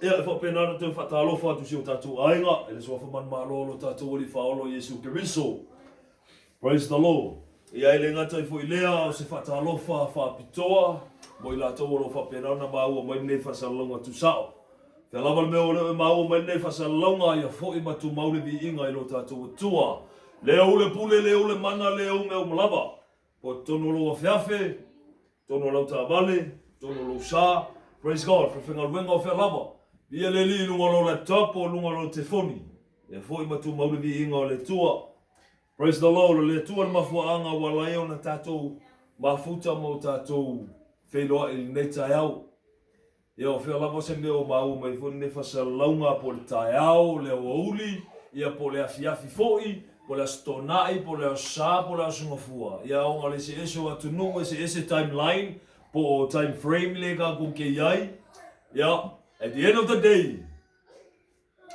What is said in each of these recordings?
Ia e whapena te whatalofa tu si o tātou ainga, e le soa whaman mālolo tātou oli whaolo Jesu Keriso. Praise the Lord. Ia ele ngata I fo ilea o se whatalofa whapitoa, mo I lātou olo whapena na maua mai nei whasalonga tu sao. Te lawal me o le maua mai nei whasalonga ia fo I matu maule vi inga I lo tātou tua. Lea ule pule, lea ule mana, lea ume o malava. Po tono lo a whiawhe, tono lau tā vale, tono lo sa. Praise God, for whenga ruenga o whea lava. Ia le li lunga lo laptop o lunga lo telefoni. Ia fo I matu maule vi inga o le tua. Praise the Lord, le tua mafuanga walai o na tātou mafuta mo tātou wheloa I nei tai au. Ia o whea lava se meo mau mai fo ne whasalaunga po le tai au, le o uli, ia po le afiafi foi, po le stonai, po le sa, po le asungafua. Ia o ngale se eso atunu, se ese timeline, po time frame le ka kuke iai. Ia, at the end of the day,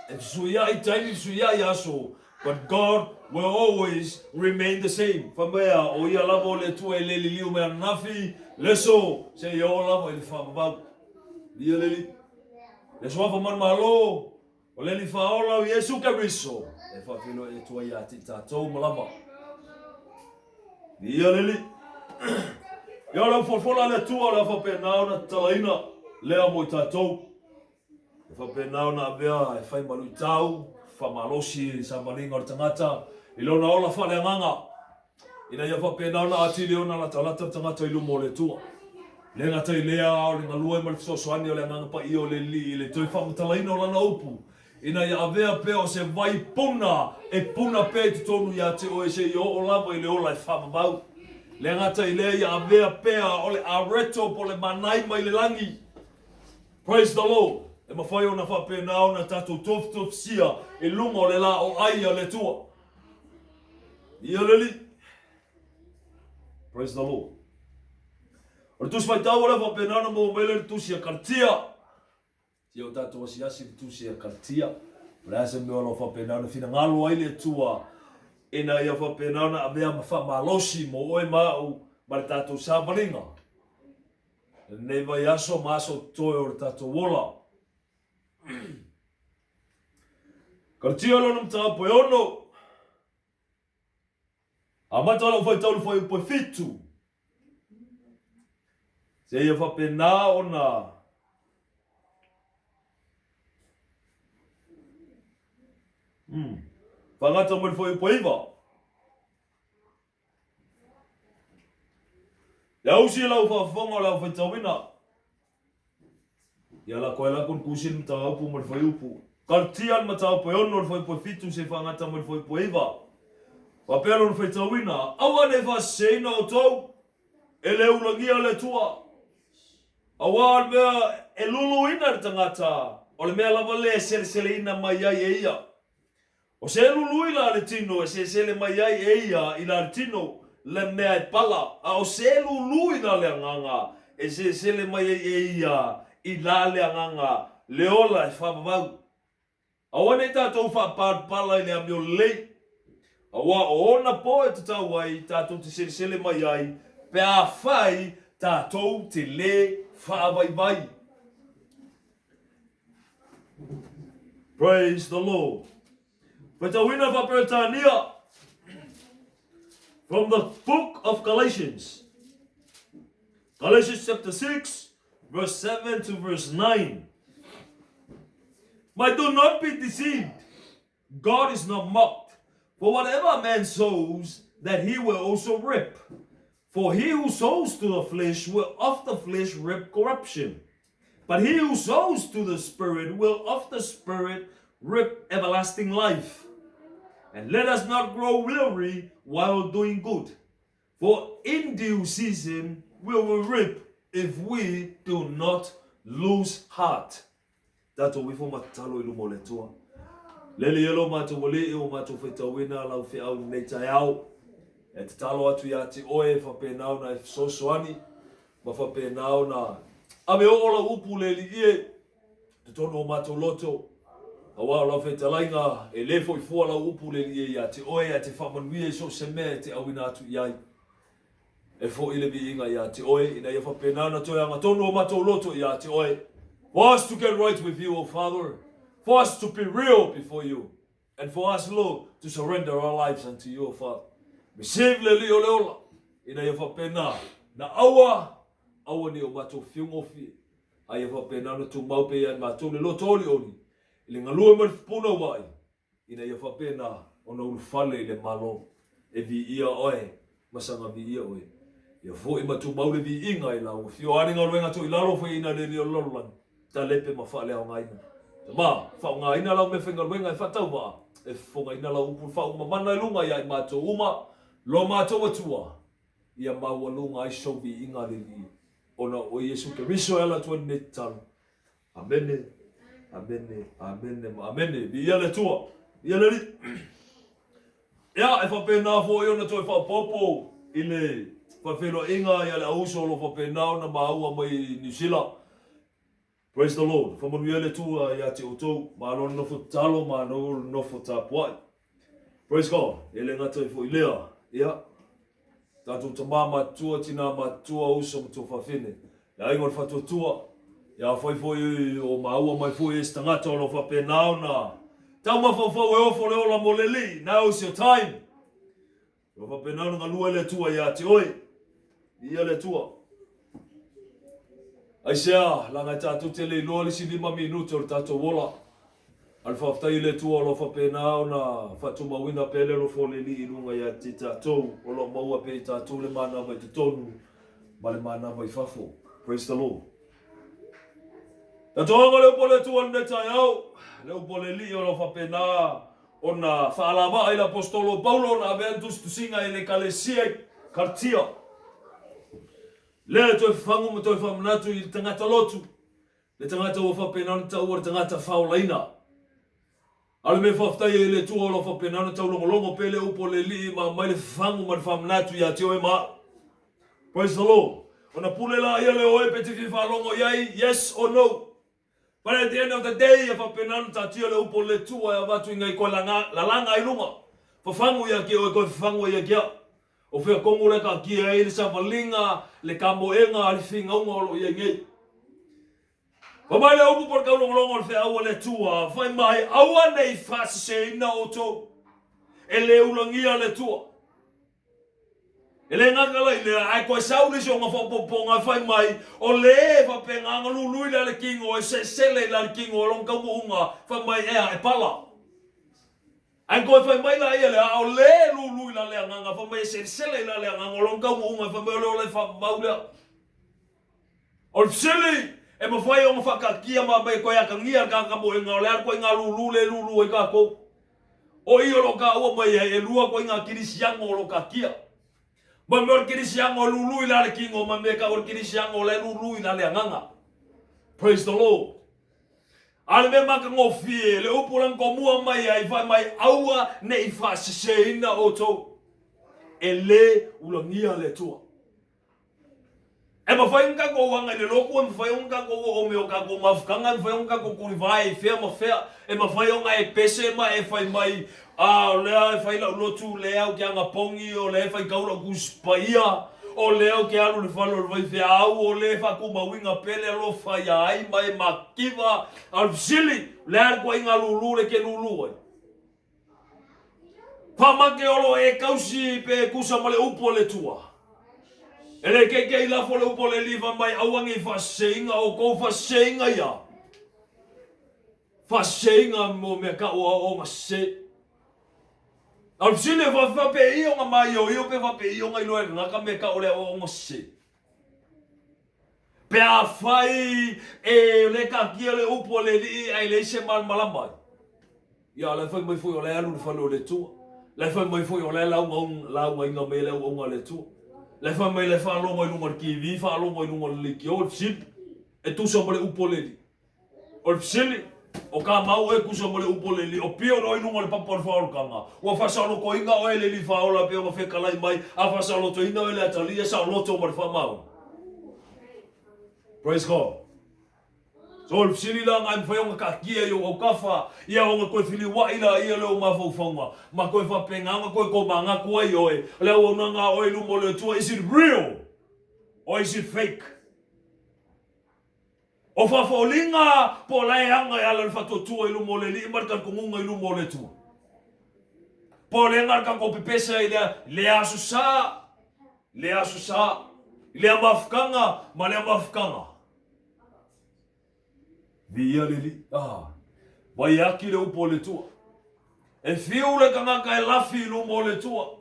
if suyai time, suyai aso, but God will always remain the same. Whamea, o ia lavo le tua e leli liu mea nafi, leso, se ia o lavo e le whamabau. Ia leli, le soafa man malo, o leli whaola o Jesu Keriso. E whawhilo e tua ia ti tātou malava. Ia leli. Ia lau whawhola le tua la whapena na talaina, lea mo I tātou. E whapena na avea e whai malu I tau, whamalosi sa malinga o tangata, I lona ola whaleanganga. Ina ia whapena na ati leo na la talata tangata I lumo le tua. Le ngata I lea o le ngalua ma le fisosoani o le nganga pa I o le li, le toi whamatalaina o lana upu. Ina ia avea pe o se vai puna, e puna pe te tonu ia te oe se I o lava I le ola I whamabau. Le ngata I lea ia avea pe o le areto po le manai mai le langi. Praise the Lord. E mawhai o na whapena o na tātou tof sia, e lunga o le la o aia le tua. Ia leli. Praise the Lord. O le tusi mai tau o le whapena na mo mele le tusi a kartia. Tia o tātou asi le tusi a kartia. O le ase mea lo whapena na whina ngalo ai le tua. E na ia whapena na avea ma whamalosi mo oe mau ma le tātou sāwalinga. Nei vai aso maso toe o le tātou wola. Kartia lo nam tā poe ono. A mata lau whai taulu whai upoe fitu. Se ia whapena o na whangata mo le whai upoe iwa. Ia usi lau whawhonga lau whai tawina. Ia la koe la kon kusin mta upu mo le whai upu. Kartian mata upoe ono le whai upoe fitu se whangata mo le whai upoe iwa. Wapelo le whai tawina. Awa ne whaseina o tau. E le ulangia le tua. Awa mea e lulu ina le tangata. O le mea lava le sele ina mai ai e ia. O se lulu ila le tino e se sele mai ai e ia ila le tino le mea e pala. A o se lulu ina le anganga e se sele mai ai e ia ila le anganga le ola e whabavau. Awa ne tātou whapala i le amio lei. Awa o ona po e te tau ai tātou te sele mai ai pe a whai tātou te le whaavai vai. Praise the Lord. Petawina whaperetania from the book of Galatians. Galatians chapter 6, verse 7 to verse 9. But do not be deceived. God is not mocked. For whatever a man sows, that he will also reap. For he who sows to the flesh will of the flesh reap corruption. But he who sows to the Spirit will of the Spirit reap everlasting life. And let us not grow weary while doing good. For in due season we will reap if we do not lose heart. Tato wifo matalo ilu mo le tua. Lele yelo mato wale o mato whetawina lau fe au nei tai au. E te talo atu ia te oe whapenau na e sosoani. Ma whapenau na ame o ola upu le li ie. Te tono o mato loto. Awa lau whetalainga e lefo I fua lau upu le li ie ia te oe a te whamanuie so se me te awina atu iai. E fo ile vi inga ia te oe ina ia whapenau na toi anga tono o mato loto ia te oe. For us to get right with you, O Father. For us to be real before you. And for us, Lord, to surrender our lives unto you, O Father. Receive le leo leola. Ina ia whapena. Na awa ni o mato whiungofi. Ai ia whapena na tu maupe ia mato le loto oli oni. Ile ngalua man puna wai. Ina ia whapena o na ulufale le malo. E vi ia oe. Masanga vi ia oe. Ia fo ima tu maule vi inga i lau. Fio aninga luenga tu ilalo fo ina le rio lololan. Ta lepe ma wha lea o ngaina. Ma, wha o ngaina lau me whenga luenga i whatau maa. E fo ngaina lau upu wha uma mana i lunga ia i mato uma. Lo mato atua. Ia maua lunga i so vi inga le li. Ona o Yesu ke riso ela tua netal. Amene. Amene. Amene. Amene. Vi ia le tua. Ia le li. Ia, e whapena fo i ona toi whapopo. Ile whawhelo inga ia le auso lo whapenao na maua mai New Zealand. Praise the Lord. Whamanu le tua ia te utou. Maano nofo talo, maano nofo tapuai. Praise God. Ele ngata i fo i lea. Ia. Tātou tamā matua, tina matua uso mtu whawhine. Ia ingon whatua tua. Ia whaifoi o maua mai fo i stangata o lo whapenao na. Tau mawhawhau e ofo leola mo leli. Now is your time. Lo whapenao na ngalua le tua ia te oi. Ia le tua. Aisea, langa tātou te le loa lisi 5 minuto o tātou wola. Al whaftai le tua lo whapenao na whatumawina pele lo wholeli i runga ia te tātou. O lo maua pe tātou le mana mai te tonu. Ma le mana mai whafo. Praise the Lord. Tātou anga leo po le tua ne tai au. Leo po le li o lo whapena. O na whaalama ai la apostolo Paulo na aventus tu singa i le kalesia kartia. Le toi whangu mo toi whamanatu i tangata lotu. Le tangata o whapenana tau o tangata whaolaina. Ale me whaftai e le tua o lo whapenana tau longolongo pele upo le li ma mai le whangu ma le whamanatu i ati oe ma. Praise the Lord. O na pule la ia le oe pe te whalongo iai, yes or no. But at the end of the day, e whapenana tatia le upo le tua e avatu ingai koe la langa i lunga. Whangu ia ki oe koe whangu ia kia. O whea kongo le ka kia e le sawalinga, le kamoenga, le whinga unga o lo ia ngei. Wamai le upu por kaulongolongo le whea aua le tua, whai mai aua nei whasise ina o tō. E le ulangia le tua. E le ngakala i le ai koe saurisi o ngā whapoponga whai mai, o le whapenga anga lului le kingo, e se sele le kingo, o long kaumu unga, whai mai ea e pala. Ai koe whai mai la ia le o le lului la lea nganga, whai mai se sele la lea nganga, o long kaumu unga, whai mai o le whapau lea. O le sele, e ma whai o ma whakakia ma mai koe aka ngia ka mo e ngā o le ar koe ngā lulu le lulu e ka kou. O i o lo ka ua mai e lua koe ngā kirisianga o lo ka kia. Ma me o kirisianga o lulu i la le kingo, ma me ka o kirisianga o le lulu i la le nganga. Praise the Lord. Ale me maka ngofie, le upulang ko mua mai ai whai mai aua ne i whaseseina o tō. E le ulangia le tua. E ma whai unka ko wanga i le loko, e ma whai unka ko o me o ka ko mafukanga, e ma whai unka ko kurivai, whea ma whea, e ma whai unga e pese ma e whai mai, o lea e whai lau lotu, lea o ke anga pongi, o lea e whai kaura kuspaia, o leo ke alu le whalo le whai au, o le whaku mawinga pele lo whai ai, mai makiwa, al sili, lea ko inga lulu le ke lulu ai. Pamake olo e kausi pe kusa male upo le tua. Ele ke la fo le upo le liva mai awangi whaseinga o kou whaseinga ia. Whaseinga mo me ka o mase. Al sile va pe i o nga mai o io pe va pe i o nga ilo e ngaka me ka o le o mase. Pe a fai e le ka kia le upo le li ai le se mal malamai. Ia le fai mai foi o le alu le falo le tua. Le fai mai foi o le lau inga me le o le tua. Le fai mai le falo mai lunga ki vi falo mai lunga le ki o sip. E tu so le upo le li. O sili o ka mau e kuso mo le upo le li o pio no inunga le papa falo kanga. O fasalo ko inga o le li falo la pio fe kala mai a fasalo to ina le atalia sa loto mo fa mau. Praise God. So le sili la ngai foi nga ka kia yo o kafa ia o ko fili wa ila ia le o ma fo fonga ma ko fa penga nga ko manga ko yo e le o nga o lu mo le tua is it real or is it fake? O fafolinga po laeanga ya la fatotua ilu moleli markan kungunga ilu moletu. Po lengar kan ko pipesa le asusa le mafkanga male mafkanga. Via lili wayaki le upoletua. E fiule kanga kai lafi ilu moletua.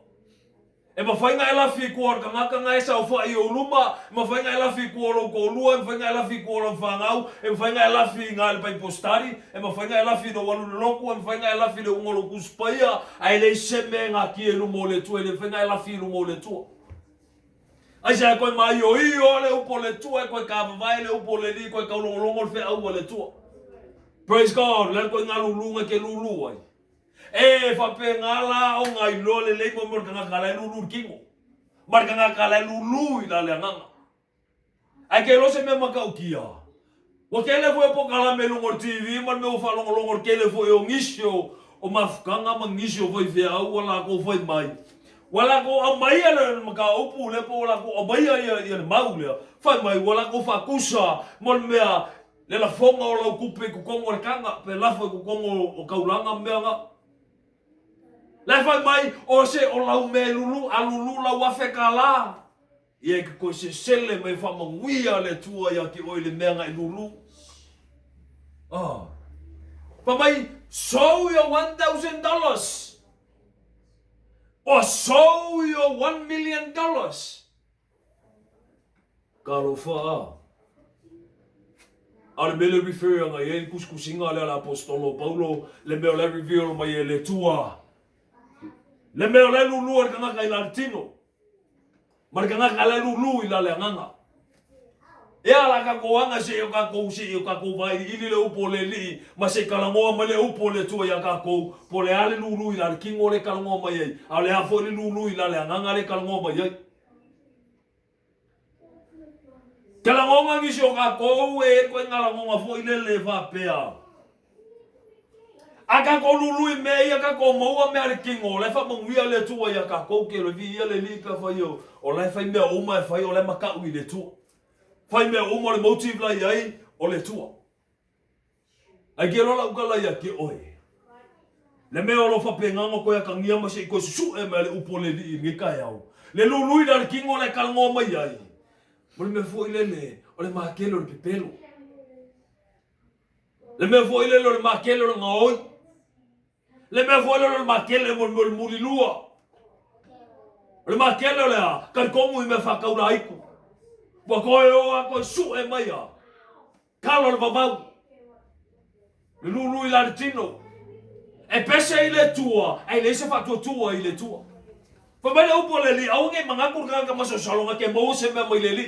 E mafainga lafi kuor kanga kanga esa ufa ioluma, mafainga lafi kuolo kolua, mafainga lafi kuolo fangau, mafainga lafi ngal pai postari, mafainga lafi do walu loku, mafainga lafi do ngolo kuspaya, ai le seme ngaki ilu moletua, le fainga lafi ilu moletua. Aisa ko mai yo le upoletua ko ka vai le upoleli ko ka longo fe au le tua. Praise God, le ko ngalulunga ke lulu ai. E fa pengala o ngai lole le mo mo kanga kala lulu kingo. Mar kanga kala lulu ila le nganga. Ai ke lo se me maka ukia. Wa ke le fo po kala me lungo TV, mar me o fa longo ke le fo yo ngisho o mafkanga mangisho fo fe au wala ko fo mai. Wala ko a mai ala maka upu le po wala ko a mai ya maule. Fa mai wala ko fa kusa mo mea le la fonga o la kupe ku kongo le kanga pe la fo ku kongo o kaulanga mea. La fa mai o se o la me lulu alulu la wa fe kala. Ye ko se sele mai fa manguia le tua ya ki o le mea ngai lulu. Pa mai show your $1,000. Or show your $1 million. Kalo fa. Ale mele refer nga ye kuskusinga le apostolo Paulo le me le reveal mai le tua. Le me le lulu e kanga kai latino. Mar kanga kala lulu ila le nganga. E ala ka ko anga se yo ka ko vai ili le upo le li ma se kala mo ma le upo le tua ya ka ko po le ale lulu ila le kingo le kala mo mai ale a fo le lulu ila le nganga le kala mo mai kala mo ngi se ka ko e ko ngala mo fo ile le va pea aka ko lulu me ya ka ko mo me ale kingo le fa mo wi ale tua ya ka ko ke le vi le li ka fa yo o le fa me o ma fa yo le maka wi le tua. Fai mea umo le motive la iai o le tua. Ai ke rola ukala ia ke oe. Le mea o lo whapengango koe a kangia ma se i koe su e mea le upo le li i ngikai au. Le lului da le kingo le kalngo mai ai. Mo le mea fo ilele o le maakele o le pepelo. Le mea fo ilele o le maakele o le ngaoi. Le mea fo ilele o le maakele mo le mulilua. O le maakele o le a karkongu i mea whakaura aiku. Wa koe o a koe su e mai a. Kalo le vavau. Le lulu i la tino. E pese i le tua. Ai le se fatua tua i le tua. Fa mai le upo le li. Au nge mangakur kanga maso salonga ke mo se me mai le li.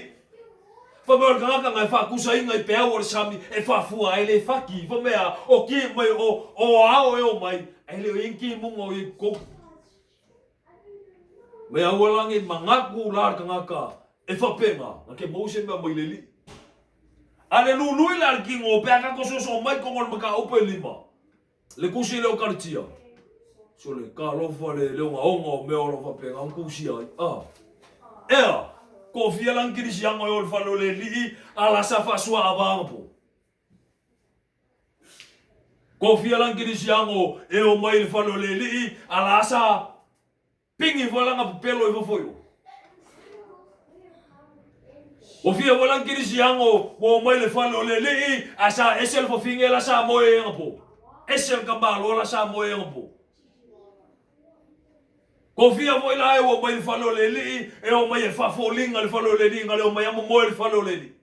Fa mai kanga ngai fa kusa inga i pea o le sami. E fa fua ai le faki. Fa mea o ki mai o ao e o mai. Ai le o inki mungo i koku. Mea ualangi mangaku lar kanga ka. E whapenga, na ke mause mea mai leli. Ale lului la kingo, pe aka kososo mai kongol maka upe lima. Le kusi leo kartia. So le ka lofa le leo nga onga mea lo whapenga, ang kusi ai. Ea, ko fia lang kirisi anga yo le whalo le li, ala sa fasua avangapo. Ko fia lang kirisi anga e o mai le whalo le li, ala sa pingi whalanga pelo e wafoyo. O fia wala kirisi ango wo mai le falo le li asa esel fo finge la sa moe ngapo esel kambalo la sa moe ngapo ko fia vo la wo mai le falo le li e o mai fa folinga le falo le li ngale o mai amo moe le falo le li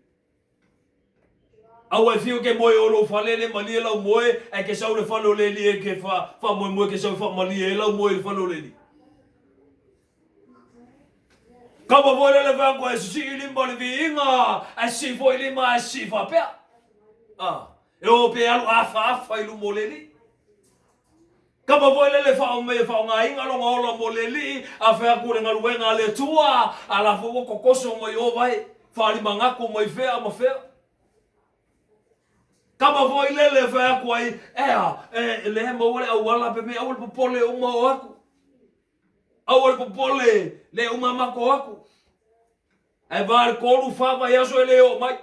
awa fio ke moe o lo falele mali la moe e ke sa le falo le li e ke fa moe ke sa fa mali e la moe le falo le li. Kama voile le vango e si limbo le vinga, e si foi lima e si fa pea. E o pe alu afa ilu moleli. Kama voile le fa me fa nga inga lo ngola moleli, a fe akure nga luenga le tua, ala fo kokoso mo yo vai, fa li mangako mo fea mo fea. Kama voile le fa ko ai, le mo wala wala pe me awul popole o mo aku. Awal popole le umama ko aku. E var koru fava yaso ele o mai.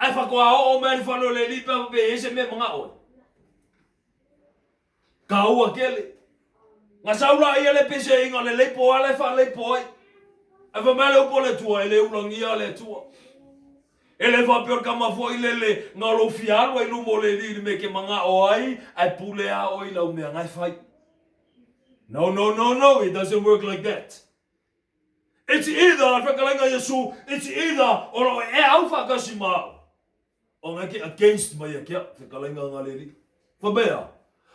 Ai whakoa o mea ni whanau le lipa pe ese me mga oi. Ka ua kele. Nga saula ia le pese inga le leipo ale wha leipo ai. Ai wha mea le upo le tua, ele ulangia le tua. Ele wha peor kama fo ile le ngā lo fiaro ai lumo le li me ke mga o ai, ai pule a oi lau mea ngai whai. No, no, no, no, it doesn't work like that. It's either, whakalenga Yesu, it's either, oro e au whakasi mao. O ngai ke against mai a kia, whakalenga ngā leri. Whabea.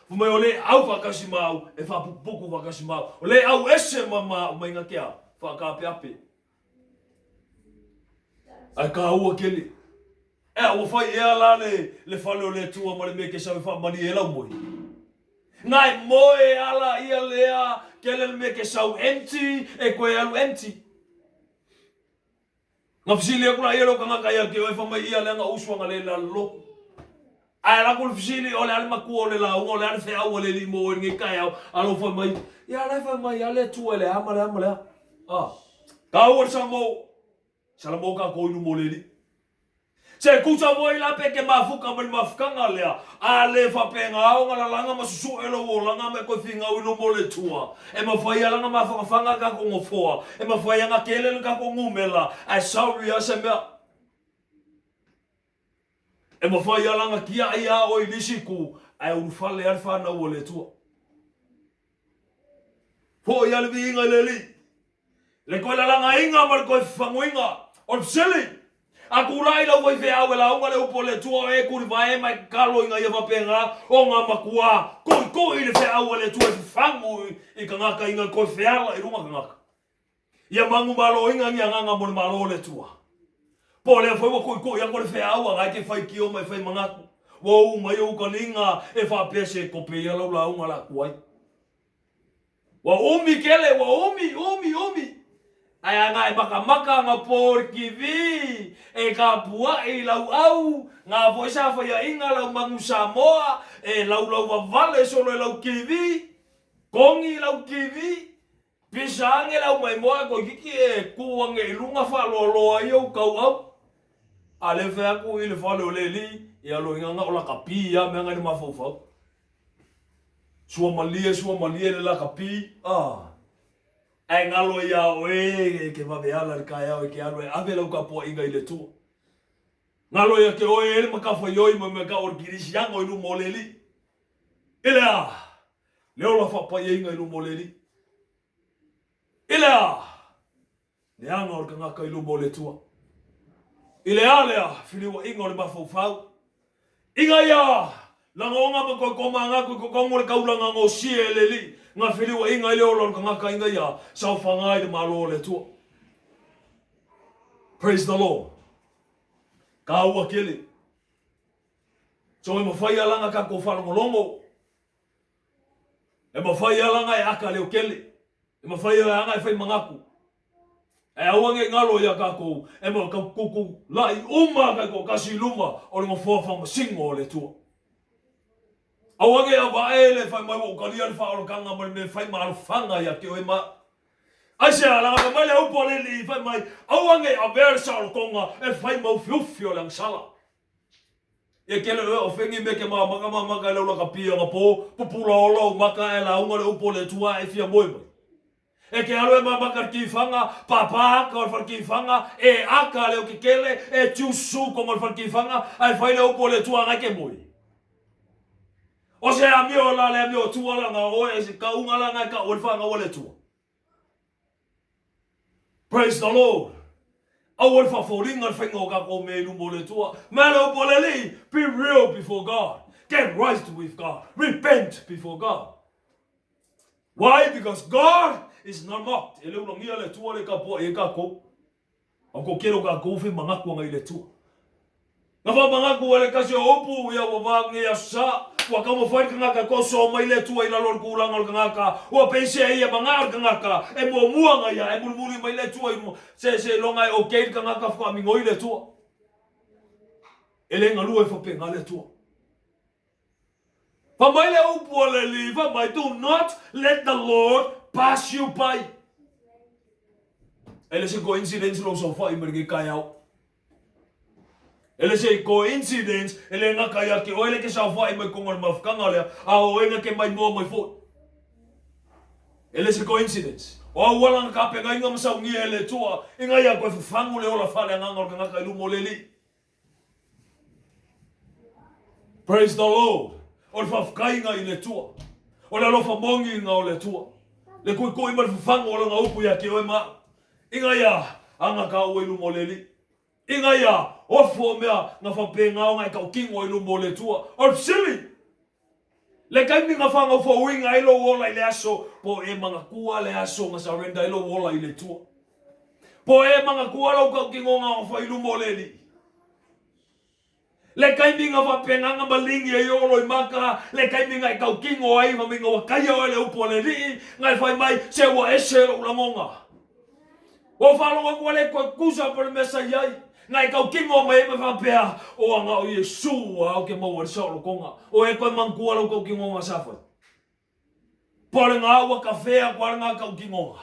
Fumai o le au whakasi mau, e whapupuku whakasi mau. O le au ese mama o mai ngā kia, whakapeape. Ai ka ua kele. E o whai ea la le whale o le tua ma le me ke sawe whamani e lau moi. Ngai moe ala ia lea, ke le me ke sau empty, e koe alu empty. Ngā fisili akula ia roka ngaka ia ke oi whamai ia le ngā uswanga le la loko. Ai la kul fisili ole ale maku ole la ole ale fe au ole limo o ngi kai au alo foi mai ya la foi mai ale tu ele amale ka o sa mo ka ko nu moleli se ku sa mo ila pe ke mafuka mo mafukanga le ale fa pe nga au ngala langa masusu elo o langa me ko finga u nu mole tua e ma foi ala nga mafanga ka ko ngofoa e ma foi nga kele ka ko ngumela ai sorry asa me e ma whai alanga kia ia o i lisiku ai urufale ar whana ua le tua. Ho i ale vi inga le li. Le koe la langa inga mar koe whangu inga. O psili. A kurai lau vai whea ue la unga le upo le tua e kuri vae mai kalo inga ia wapenga o ngā makua. Koi le whea ue le tua e whangu i ka ngaka inga koe wheala i runga ka ngaka. Ia mangu malo inga ngia nganga mo malo le tua. Po le foi ko ko yang ko le fea wa ga ke fai ki o mai fai mangaku. Wo mai o kalinga e fa pese ko pe ya la unga la kuai. Wa umi kele wa umi. Ai nga e maka nga por ki vi e ka pua e lau au nga foi sa fa ya inga lau mangu Samoa e lau wa vale solo lau ki vi. Kongi lau ki vi. Pisange lau mai moa ko kiki e kuange ilunga fa lo ai o kau au. Ale fea ku i le whale o le li, i alo inga nga o la kapi ia mea ngai ni mawhauwhau. Sua malie le la kapi, ai ngalo ia o ke wawe ala le kai au e ke alo e ave lau ka poa inga i le tua. Ngalo ia ke oe ele makawha ioi ma mea ka o kirisi yango i lumo le li. Ile a, leo la whapai inga i lumo le li. Ile a, le anga o ka ngaka i lumo le tua. Ile alea, whiriwa inga o le mawhauwhau. Inga ia, langa onga ma koe koma ngā koe kongo le kaulanga ngō sie e le li. Ngā whiriwa inga ile o lor ka ngaka inga ia, sau whangai le malo le tua. Praise the Lord. Ka ua kele. So e mawhai alanga ka ko whanongolongo. E mawhai alanga e aka leo kele. E mawhai alanga e whai mangaku. E awange ngalo ia kako, e mo ka kuku lai uma ka ko kasi luma o le ngofofa masingo o le tua. Awange a vaele fai mai o kalia le whaoro kanga mai me fai maru whanga ia ke o e ma. Aise a langa mai le upo le li fai mai, awange a versa o konga e fai mau fiufio lang sala. E kele o whengi me ke maka le ula ka pia nga po, pupula o lau maka e la unga le upo le tua e fia moi mai. E ke alo e mamaka ki whanga, papa ka o ki whanga, e aka leo ki kele, e tiusu ko o ki whanga, ai whai leo po le tua ngai ke moi. O se a mio la le a mio tua la nga o e se ka unga la ngai ka o le whanga o le tua. Praise the Lord. Au le whawhoringa whenga o ka ko me lumo le tua. Ma leo po le li, be real before God. Get right with God. Repent before God. Why? Because God is not mocked. Ele ulongia le tua le ka po e ka ko. O ko kero ka ko fe mangaku ngai le tua. Na fa mangaku ele ka se opu ia wa vangi ya sa. Wa ka mo fai ka ko so mai le tua ila lor ku langol ka. O pense ia mangar ka. E mo muanga ia e mulmuli mai le tua se longa o ke ka fa mi ngoi le tua. Ele ngalu e fa pe ngale tua. Pamaile upo le liva, but do not let the Lord pass you by. Ele se coincidence lo so fa imerge kai au. Ele se coincidence, ele nga kaya ki oile ke sa fai mai kongol mafkanga le, a oenga ke mai mo mai fo. Ele se coincidence. O wala ka pe nga ngam sa ngi ele tua, inga ya ko fangu le ola fale nga ngol nga lu moleli. Praise the Lord. O fa fkainga ile tua. O le lo fa mongi nga o le tua. Le ko ima fangu ola nga upu ya ki o ma. Inga ya anga ka o lu moleli. Inga ya o fo mea nga fa pe nga o nga ka kingo ilu mole tua. O silly. Le kai nga fa nga fo winga ilo wola ile aso po e manga kua le aso nga surrender ilo wola ile tua. Po e manga kua lo ka kingo nga fa ilu moleli. Le kai nga fa pe nga malingi e yolo i maka. Le kai nga ka kingo ai ma minga wa kaya o le upo le li nga fa mai se wa ese lo la monga. O fa lo ko le ko kusa por mesa yai. Ngai kau kingo mai me fa pea o anga o Yesu o ke mo wa so lo konga o e ko mangkua lo kau kingo nga safa por nga wa kafea kwa nga kau kingo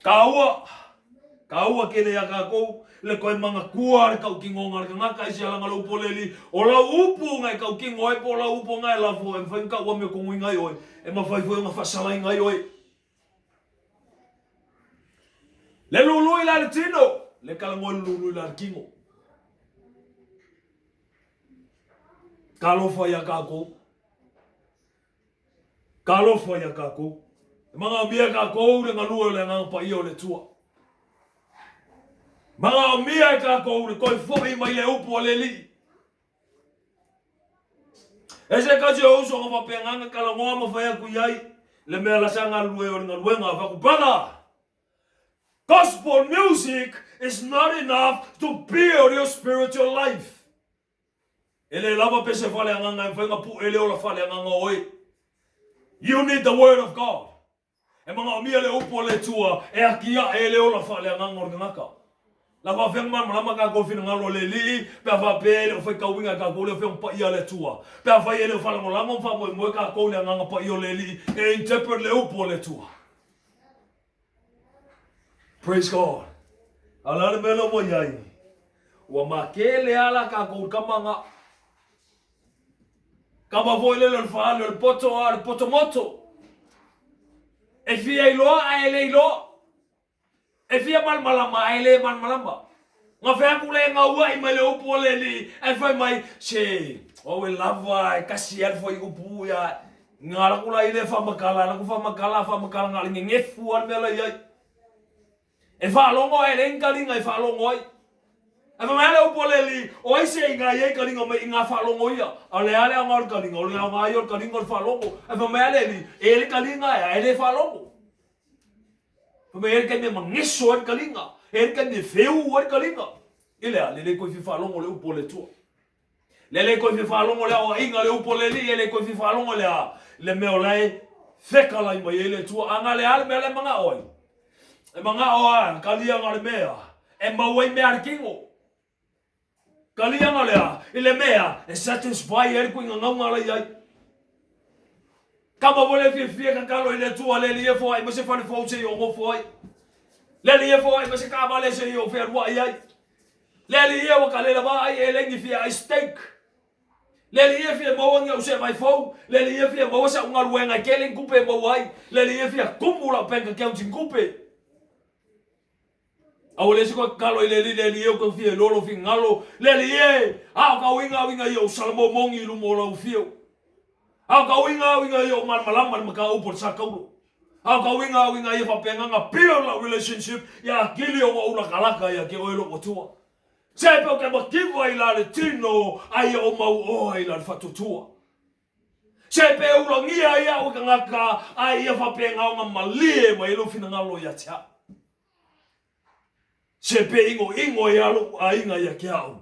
kaua ke le ka ko le ko manga kua kau kingo nga ka isi ala ngalo poleli o la upu ngai kau kingo e po la upu ngai la fo e fa ka wa me ko ngai oi e ma fa fo nga fa sala ngai oi le lulu ila le tino le kalangol lulu la kingo kalo fa ya kako mga mia kako le ngalu le ngang pa io le tua mga mia kako le koi fo i mai le upo le li ese ka jo so nga pa nganga kalango ma fa ya ku yai le me la sanga lu e nga luenga fa ku bana. Gospel music is not enough to build your spiritual life. Ele lava pese fale nganga fenga pu ele ola fale nganga oi. You need the word of God. E manga mia le upo le tua e akia ele ola fale nganga ngaka. Lava fenga man mama ka go fina ngalo le li pe va pe o fe ka winga ka go le fe pa ia le tua. Pe va ele fale ngolo fa mo ka ko le nganga pa io le li e interpret le upo le tua. Praise God. Alana melo mo yai. Wa makele ala ka ko kamanga. Kama voile le falo el poto moto. E fia ilo a ele ilo. E fia mal malama ele mal malama. Nga fa ku le nga wa i mele upo le li. E fa mai se o we lava e kasi al foi upu ya. Ngala ku la ile fa makala ngala ngefu al mele yai. E fa longo e len kalinga e fa longo ai. E fa mele upo le li o ai se inga ye kalinga me inga fa longo ia. Ale ngal kalinga o le nga yo kalinga fa longo. E fa mele li e le kalinga e le fa longo. Fa mele ke me mangiso al kalinga. E ke me feu al kalinga. Ile ale le ko fi fa longo le upo le tu. Le ko fi fa longo le o inga le upo le li le ko fi fa longo le me o lai feka lai mai le tu anga le al mele manga oi. E manga oa, kalia ngale mea. E mawai mea kingo. Kalia ngale ile mea. E satisfy er ku ngau ngale yai. Kama vole fie ka kalo ile tua le lie fo ai, mase fane fo se yo mo fo ai. Le lie fo ai, mase ka vale se yo fer wa ai. Le lie wa kale la ba ai ele ngi fie ai steak. Le lie fie mo ngi o se mai fo. Le lie fie mo sa unga luenga kele kupe mo ai. Le lie fie kumula penga ke un kupe. Au le siko kalo ile li o ko fie lolo fi ngalo le au ka winga yo salmo mongi lu mo lo fio au ka winga yo mal malama ma ka upor sakaulo au ka winga yo fa penga nga pure la relationship ya kili o ula kalaka ya ke oilo otua sepe ke mo kivo ila le tino ai o mau o ila fatutua sepe ula ngia ya o ka ai fa penga nga malie mai lo fina ngalo ya tia sepe ingo ya lo ainga ya kiau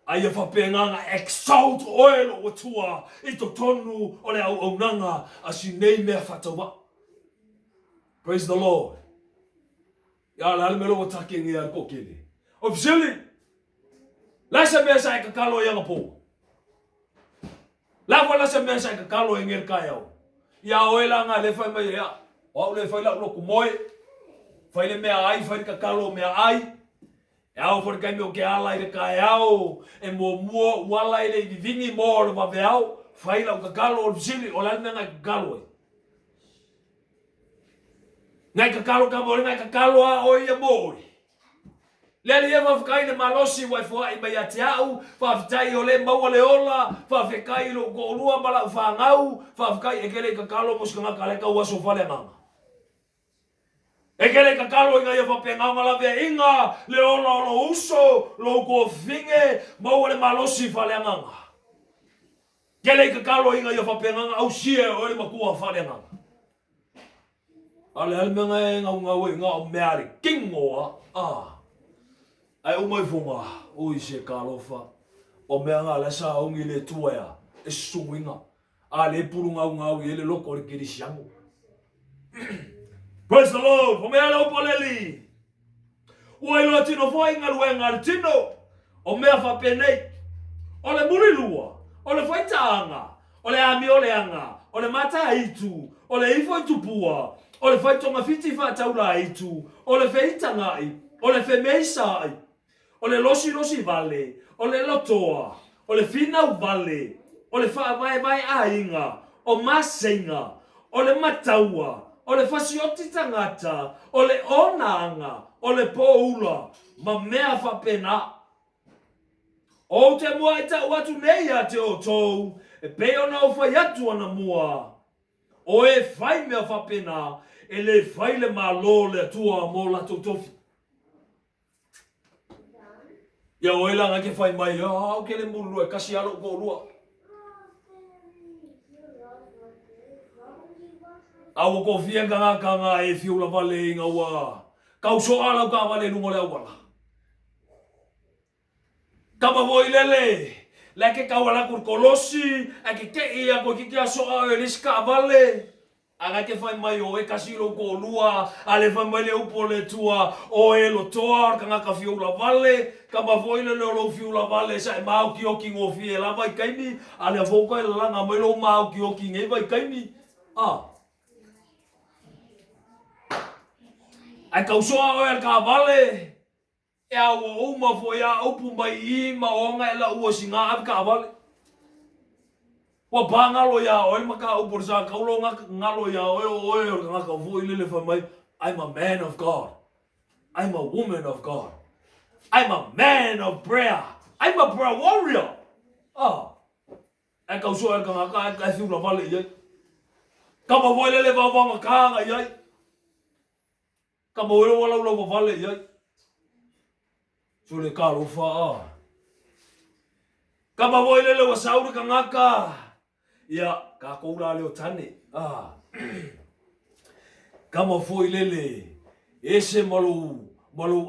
ai fa penga nga exalt oil o tua ito tonu o le au nanga asinei me fatawa. Praise the Lord. Ya la melo o taking ya ko kini officially la se me sa ka kalo ya po la vola se me sa ka kalo ngel kayao ya oela nga le fa me ya o le fa la lo kumoe. Fai le mea ai, fai ka kalo mea ai. E au for kai me o ke ala i kai au e mo wala i vingi mo le va veau fai la kakalo o sili o la ngai kakalo. Ngai kakalo ka mo ngai kakalo a o ia mo. Le ia va kai le malosi wa fo ai mai atiau fa tai o le mau le ola fa fe kai lo ko lua mala fa ngau fa kai e kele kakalo mo ska kale ka wa so fa le manga. E kele kakalo inga ia fa penga mala ve inga le ola lo uso lo ko finge mau le malosi fa le nganga. Kele kakalo inga ia fa penga au sie o le makua fa le nganga. Ale almenga ngau ngau meari kingoa ai o mai fonga o i se kalofa o mea ngā lesa ongi le tuaia e suinga a le purunga ngau i le loko le kiri siango. Praise the Lord, o mea lau paleli o ai loa tino fai ngaluenga le tino o mea whapenei o le murilua o le whaitaanga o le ami o le anga o le mata itu o le ifo itupua o le whaitonga fiti whataula itu o le whaitangai o le whemeisai o le losi vale, o le lotoa, o le finau vale, o le vai ainga, o masenga, o le mataua, o le fasioti tangata, o le onanga, o le poula, ma mea whapena. O te mua i ta watu nei a te o tou, e peo na o whai atu ana mua. O e whai mea whapena, e le whai le malo le atua mo la totofi. Ia oela nga ke whai mai, au ke le mulu e kasi alo ko lua. Au ko fia kanga e fiula vale inga ua. Kau so ala ka vale lungo le awala. Kama voi lele, leke kau ala kur kolosi, ake ke ia ko kiki aso a eliska vale. Anga ke whai mai o e kasi lo ko lua, ale whai mai le upo le tua, o e lo toa, kanga ka fiula vale, kama voi le lo fiula vale, sa e mau ki oki ngō fie la vai kaini, ale a fōka e langa mai lo mau ki oki ngai vai kaini. Ai kau soa o e ka vale, e a o uma fo ia upu mai I ma onga e la ua singa ap ka vale. Wa bangalo ya o maka upor sa kaulo ngalo ya o ngaka vo ile fa mai. I'm a man of God. I'm a woman of God. I'm a man of prayer. I'm a prayer warrior. E kau so e ngaka ka fiu la vale ye. Kama vo ile va va ka nga ye. Kama vo wala lo vale ye. So le kalo fa Kama vo ile wa sauri ka ngaka. Ia, ka koura leo tane. Kama foi lele. Ese malu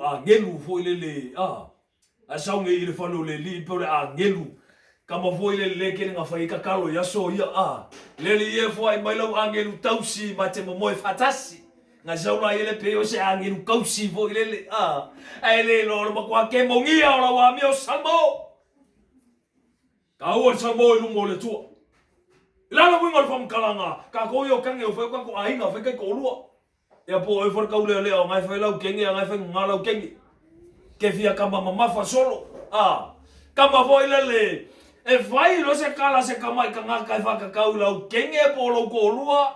a ngelu foi lele. A saunge I le whanu le li pere a ngelu. Kama foi lele kene ngā whai kakalo yaso ia. Lele ie foi mai lau a ngelu tausi ma te momoe fatasi. Ngā sauna ele peo se a ngelu kausi foi lele. A ele loro makua ke mongia o la wa mio salmo. Ka ua salmo I lungo le tua. Lala winga le whamkalanga, ka koi o kange o whai ko ainga, whai kai kolua. Ea po e wharkau lea lea o ngai whai lau kengi, a ngai whai ngā lau kengi. Ke fia kama mamafa solo. Kama voi lele, e whai lo se kala se kamai ka ngā kai whakakau lau kengi e po lau kolua.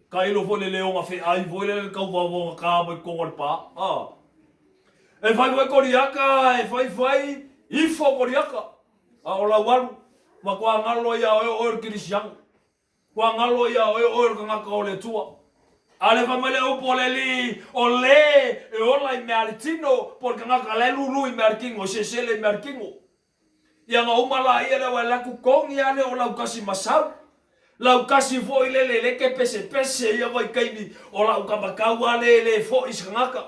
Ka ilo fo lele o ngā whai ai, voi lele kau wawonga ka mai kongar pa. E whai koriaka, e whai, ifo koriaka. O lau waru, ma kua ngalo ia o kirisiang. Kua ngalo ia o ka ngaka o le tua. Ale fa mele o poleli o le e ola I meartino por ka ngaka le lulu I mearkingo se sele mearkingo. Ia nga umala ia le wala ku kongi ale o lau kasi masau. Lau kasi fo I le ke pese ia vai kaini o lau ka makau ale le fo is ngaka.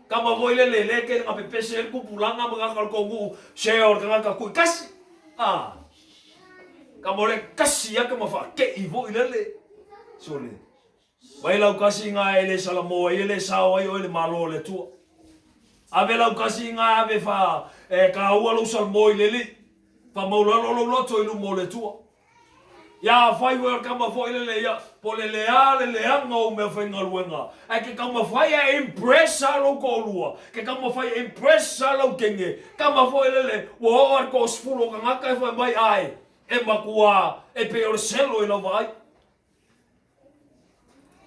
Kama vo le ke nga pese ku pulanga mga kalkongu se o ka ngaka ku kasi. Kamore kasi ya kama fa ke ivo ilele sole vai lau kasi nga ele salamo ele sawa yo ele malo le tu ave lau kasi nga ave fa ka ua lo salmo ilele fa maula lo to ilu mo le tu Ya fai wer kama foi le ya pole le anga o me fai ngaluenga ai ke kama fai impress alo ko lua ke kama fai impress alo kenge kama foi le wo ar ko sfulo nga ka fai mai ai e makua e pe o selo e la vai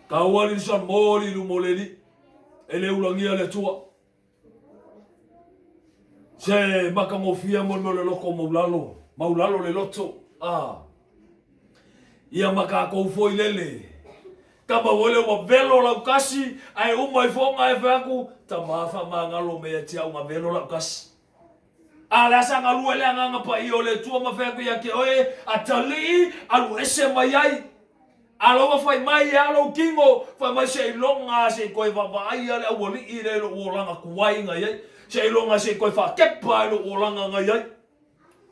ka wali sa mori lu moleli e le ulangia le tua se makamofia mo le loko maulalo le loto ia maka ko foi lele kama wole wa velo la kasi ai uma fonga e faku tamafa mangalo me tia uma velo la kasi ala sanga luele nganga pa iole tua mafaku yake oe atali alu ese mayai alo wa fai mai alo kingo fai mai se longa se koi va vai ale woli ire lo olanga kuai ngai se longa se koi fa kepa lo olanga ngai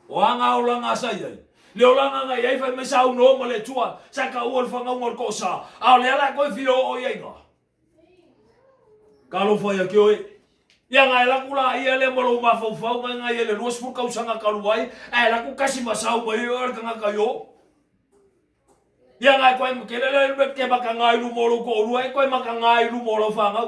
wanga olanga sai le olanga ngai ai fai me sa uno mo le tua sa ka ol fanga ngol kosa a le ala koi filo o yenga kalo fai ke oi ya ngai la kula ia le mo lo ma fo fo ngai le lo sfu ka usanga kaluai ai la ku kasi masau mai or kanga kayo ya ngai koi mkelele me ke baka ngai lu mo lo ko lu ai koi maka ngai lu mo lo fanga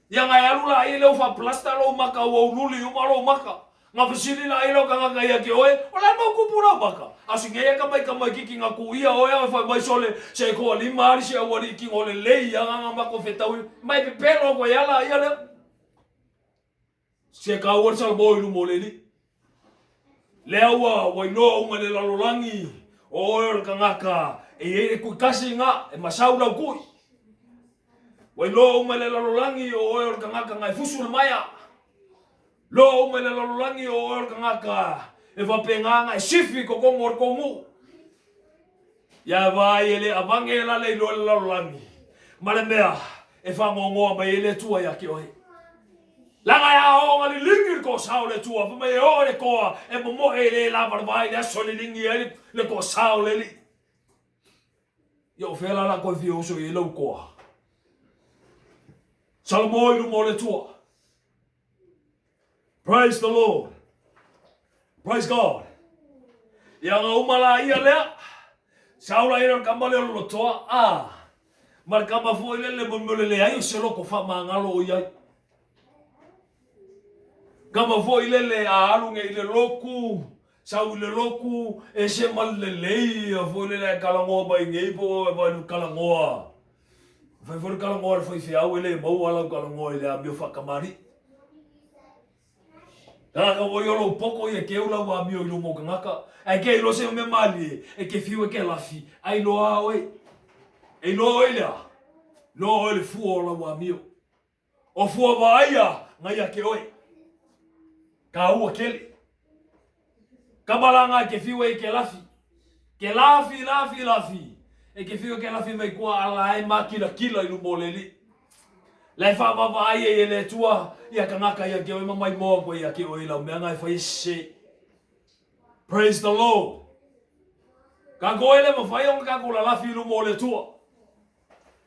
ya ngai alu la ile fa plasta lo maka wo luli u malo maka nga fisili la ilo kanga kaya ke oe ola mo kupura baka asinge ya kamai kiki nga kuia oe fa mai sole se ko ali mari se wali ki ole lei ya nga mako fetawi mai pepelo ko yala yale se ka wor sal boy lu moleli lewa wai no ngale la lolangi oe kanga ka e ku kasi nga e masaula ku wai lo ngale la lolangi oe kanga ngai fusul maya lo me le lolangi o or kanga e va penganga e sifi ko ngor ko mu ya vai ele avangela le lolangi male mea e fa ngongo ba ele tua ya ki oi la ga ya o ngali lingir ko sao le tua fa me o le ko e mo ele la vai ya so le lingi ele le ko sao le li yo fela la ko fi o so ele ko salmo i mo le tua. Praise the Lord. Praise God. Yang umala ia lea. Saula ira kamale lo toa Mar kama foi le le ai se lo ko fa mangalo ia. Kama foi le alu nge le loku. Sau le loku e se mal le foi le kalango ba nge po ba kalango. Foi for kalango foi se au le mo ala kalango ile a meu fa kamari. Ka o yo poko ye ke ula wa mio lo mo ngaka ai ke lo se me mali e ke fiu ke lafi ai lo a oi e lo ila lo le fu o la wa mio o fu va ia ngai ke oi ka u ke kamalanga ke fiu e ke lafi e ke fiu ke lafi mai kwa ala ai makila kila i lo moleli lai fa va ia le tua ia kangaka ia ke mai mo ko ia ke o ila me ngai fa ise. Praise the Lord. Ka go ele mo fa yon ka ko la fi lu mo le tua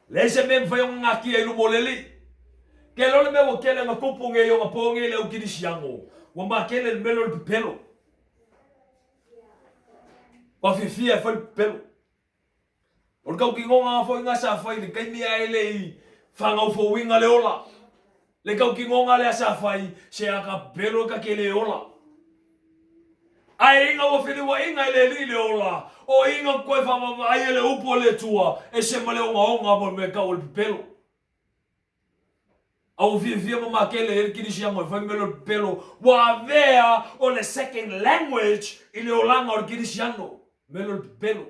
le se me fa yon ngaki e lu mo le li ke lo le me wo ke le ma kupu nge yo ma po nge le o ki siango wa ma ke le melo le pelo pa fi fa le pelo o ka ki ngonga fa nga sa fa ni kai ni ai le fanga fo winga le ola le kau ki ngonga le asa fai se aka pelo ka ke le ola ai inga wo fili wa inga le ola o inga ko fa ai le upo le tua e se male onga mo me ka o pelo au vivia mo makele ki disia mo fa melo pelo wa vea o le second language ile olanga o ki disiano melo pelo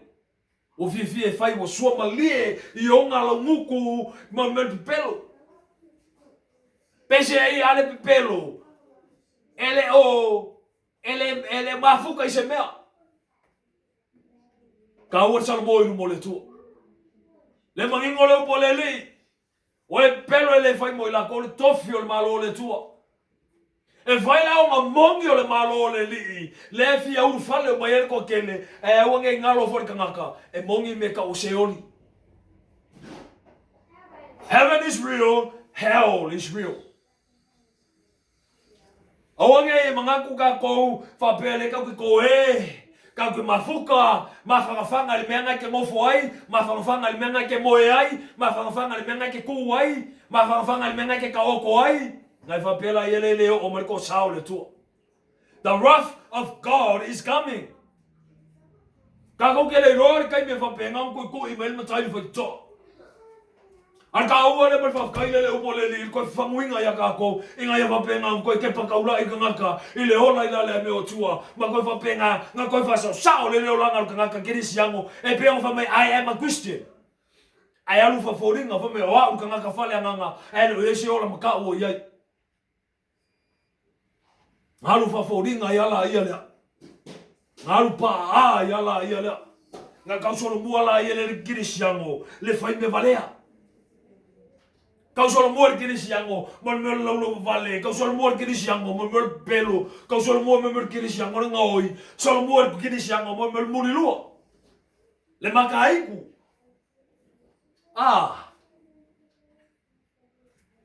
o vivia fai wo sua malie i onga la nguku mo melo pelo pese ai ale pelo ele mafuka i se mea ka ua salmo i mo le tu le mangingo le upo le li o e pelo ele fai mo i la ko le tofi o le malo le tua e fai la o mongi o le malo le li le fi au fale o mai ko kele e o nge ngalo fo kangaka e mongi me ka o seoni. Heaven is real, hell is real. Awange mga kuka ko fa pele ka ko Ka ku mafuka, mafanga le menga ke mofo ai, mafanga le menga ke moe ai, mafanga le menga ke ku ai, mafanga le menga ke kaoko ai. Ngai fa pela yele le o mo ko sao le tu. The wrath of God is coming. Ka ko ke le roi kai me fa penga ku email ma tai fa to. An ka ua le fa kai le o le li ko fa muinga ya ka ko inga ya fa penga ko ke pa kaula I ngaka I le hola I le me o tua ma ko fa penga nga ko fa sao le langa ka ngaka ke siango e pe on fa me I am a Christian. Ai alu fa foringa fa me wa ka ngaka fa le nganga e le se ola ma ka o ia. Alu fa foringa ya la ia le. Alu pa ya la ia le. Nga ka solo mua la ia le kirisiango le fa me valea. Kau solo muor kirisiango mon mer lo vale kau solo muor kirisiango mon mer pelo kau solo muor mer kirisiango ngoi solo muor kirisiango mon mer mulilo le makaiku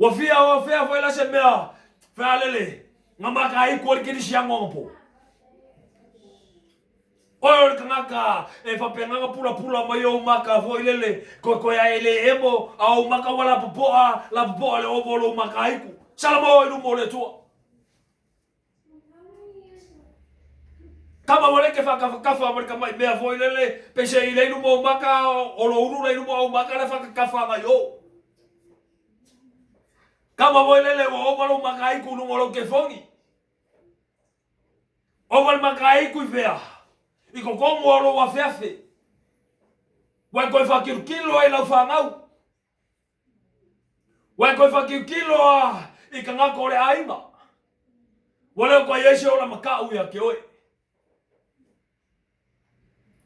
wafia foi la semea fa lele ngamakaiku kirisiango po Oi ngaka e fa penga pula mai o maka foi lele ko ya ele emo au maka wala popoa la popoa le ovolo maka iku salamo i mo le tu kama wale ke fa ka mar kama me foi lele pese ile no mo maka o lo uru le no mo maka le fa ka fa yo kama foi lele o ovolo maka iku no mo ke fongi ovolo maka iku vea I ko kongo alo wa feafe. Wai koe whakirukilo ai lau whangau. Wai koe whakirukilo I ka ngako ole ainga. Wale koe yese ola makau ia ke oe.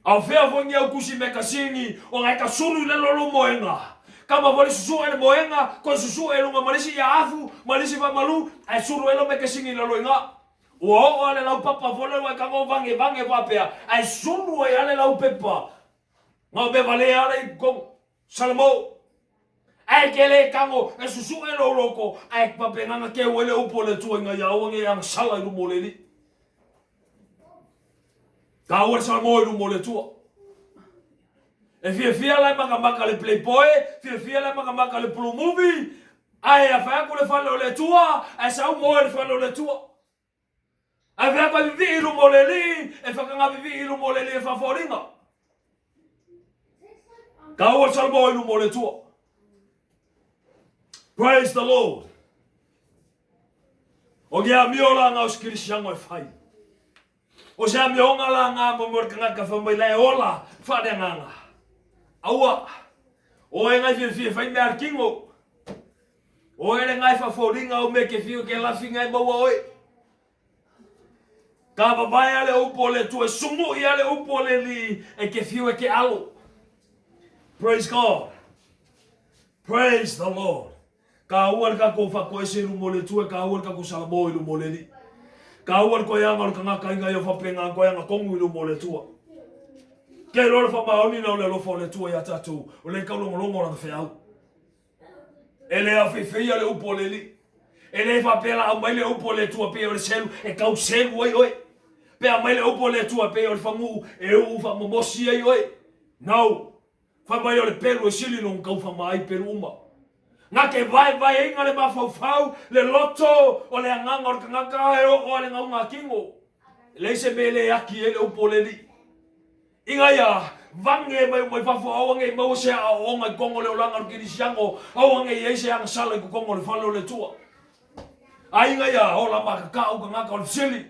Au fea fongi au kusi me kasingi o ngai ka suru le lolo moenga. Kama wale susu ele moenga, koe susu ele nga malisi ia afu, malisi wa malu, ai suru ele me kasingi lolo inga. O ale lau papa vole wa kango vange wapea ai sunu ai ale lau pepa ngau be vale ale kong salmo ai kele kango e susu e loko ai pape nganga ke wele upo le tuinga ya wange yang sala I moleli ka wer salmo I mole tua e fia la maka le playboy fia la maka le pro movie ai afa ko le falo le tua ai sa mo le falo le tua Avea pa vivi I lumoleli, e whakanga vivi I lumoleli e whaforinga. Ka ua salmo I lumole tua. Praise the Lord. O kia miola ngā uskirisiango e whai. O sea mionga la ngā mamorkanga ka whamai ola, whare nganga. Aua, o e ngai fie whai me arkingo. O e ngai whaforinga o me ke fio ke lafinga I maua oi. Ka vai ale upo le tu e sumu I ale upo le li e ke fiu e ke alo. Praise God. Praise the Lord. Ka uar ka ko fa ko ese rumo le tu e ka uar ka ko salamo I rumo le li. Ka uar ko ya ngal ka ngaka inga yo fa penga ko ya ngakongu I rumo le tu. Ke lo fa maoni na le lo fo le tu ya tatu. O le ka lo longo na fe au. Ele a fe fe ale upo le li. Ele fa pela au mai le upo le tu pe o le selu e ka selu oi. Pe a mai le upo le tua pe o le whangu e u wha momosi ai oi. Nau, wha mai o le peru e sili nung kau wha mai peru uma. Ngā ke vai inga le mawhau le loto o le anganga o le kangaka e o le ngaunga kingo. Le se me le aki e le upo le li. Inga ia, vange mai whawha awange mau se a onga kongo le olanga o kirisiango, awange i eise anga sala I kongo le whalo le tua. A inga ia, o la makaka o kangaka o le sili.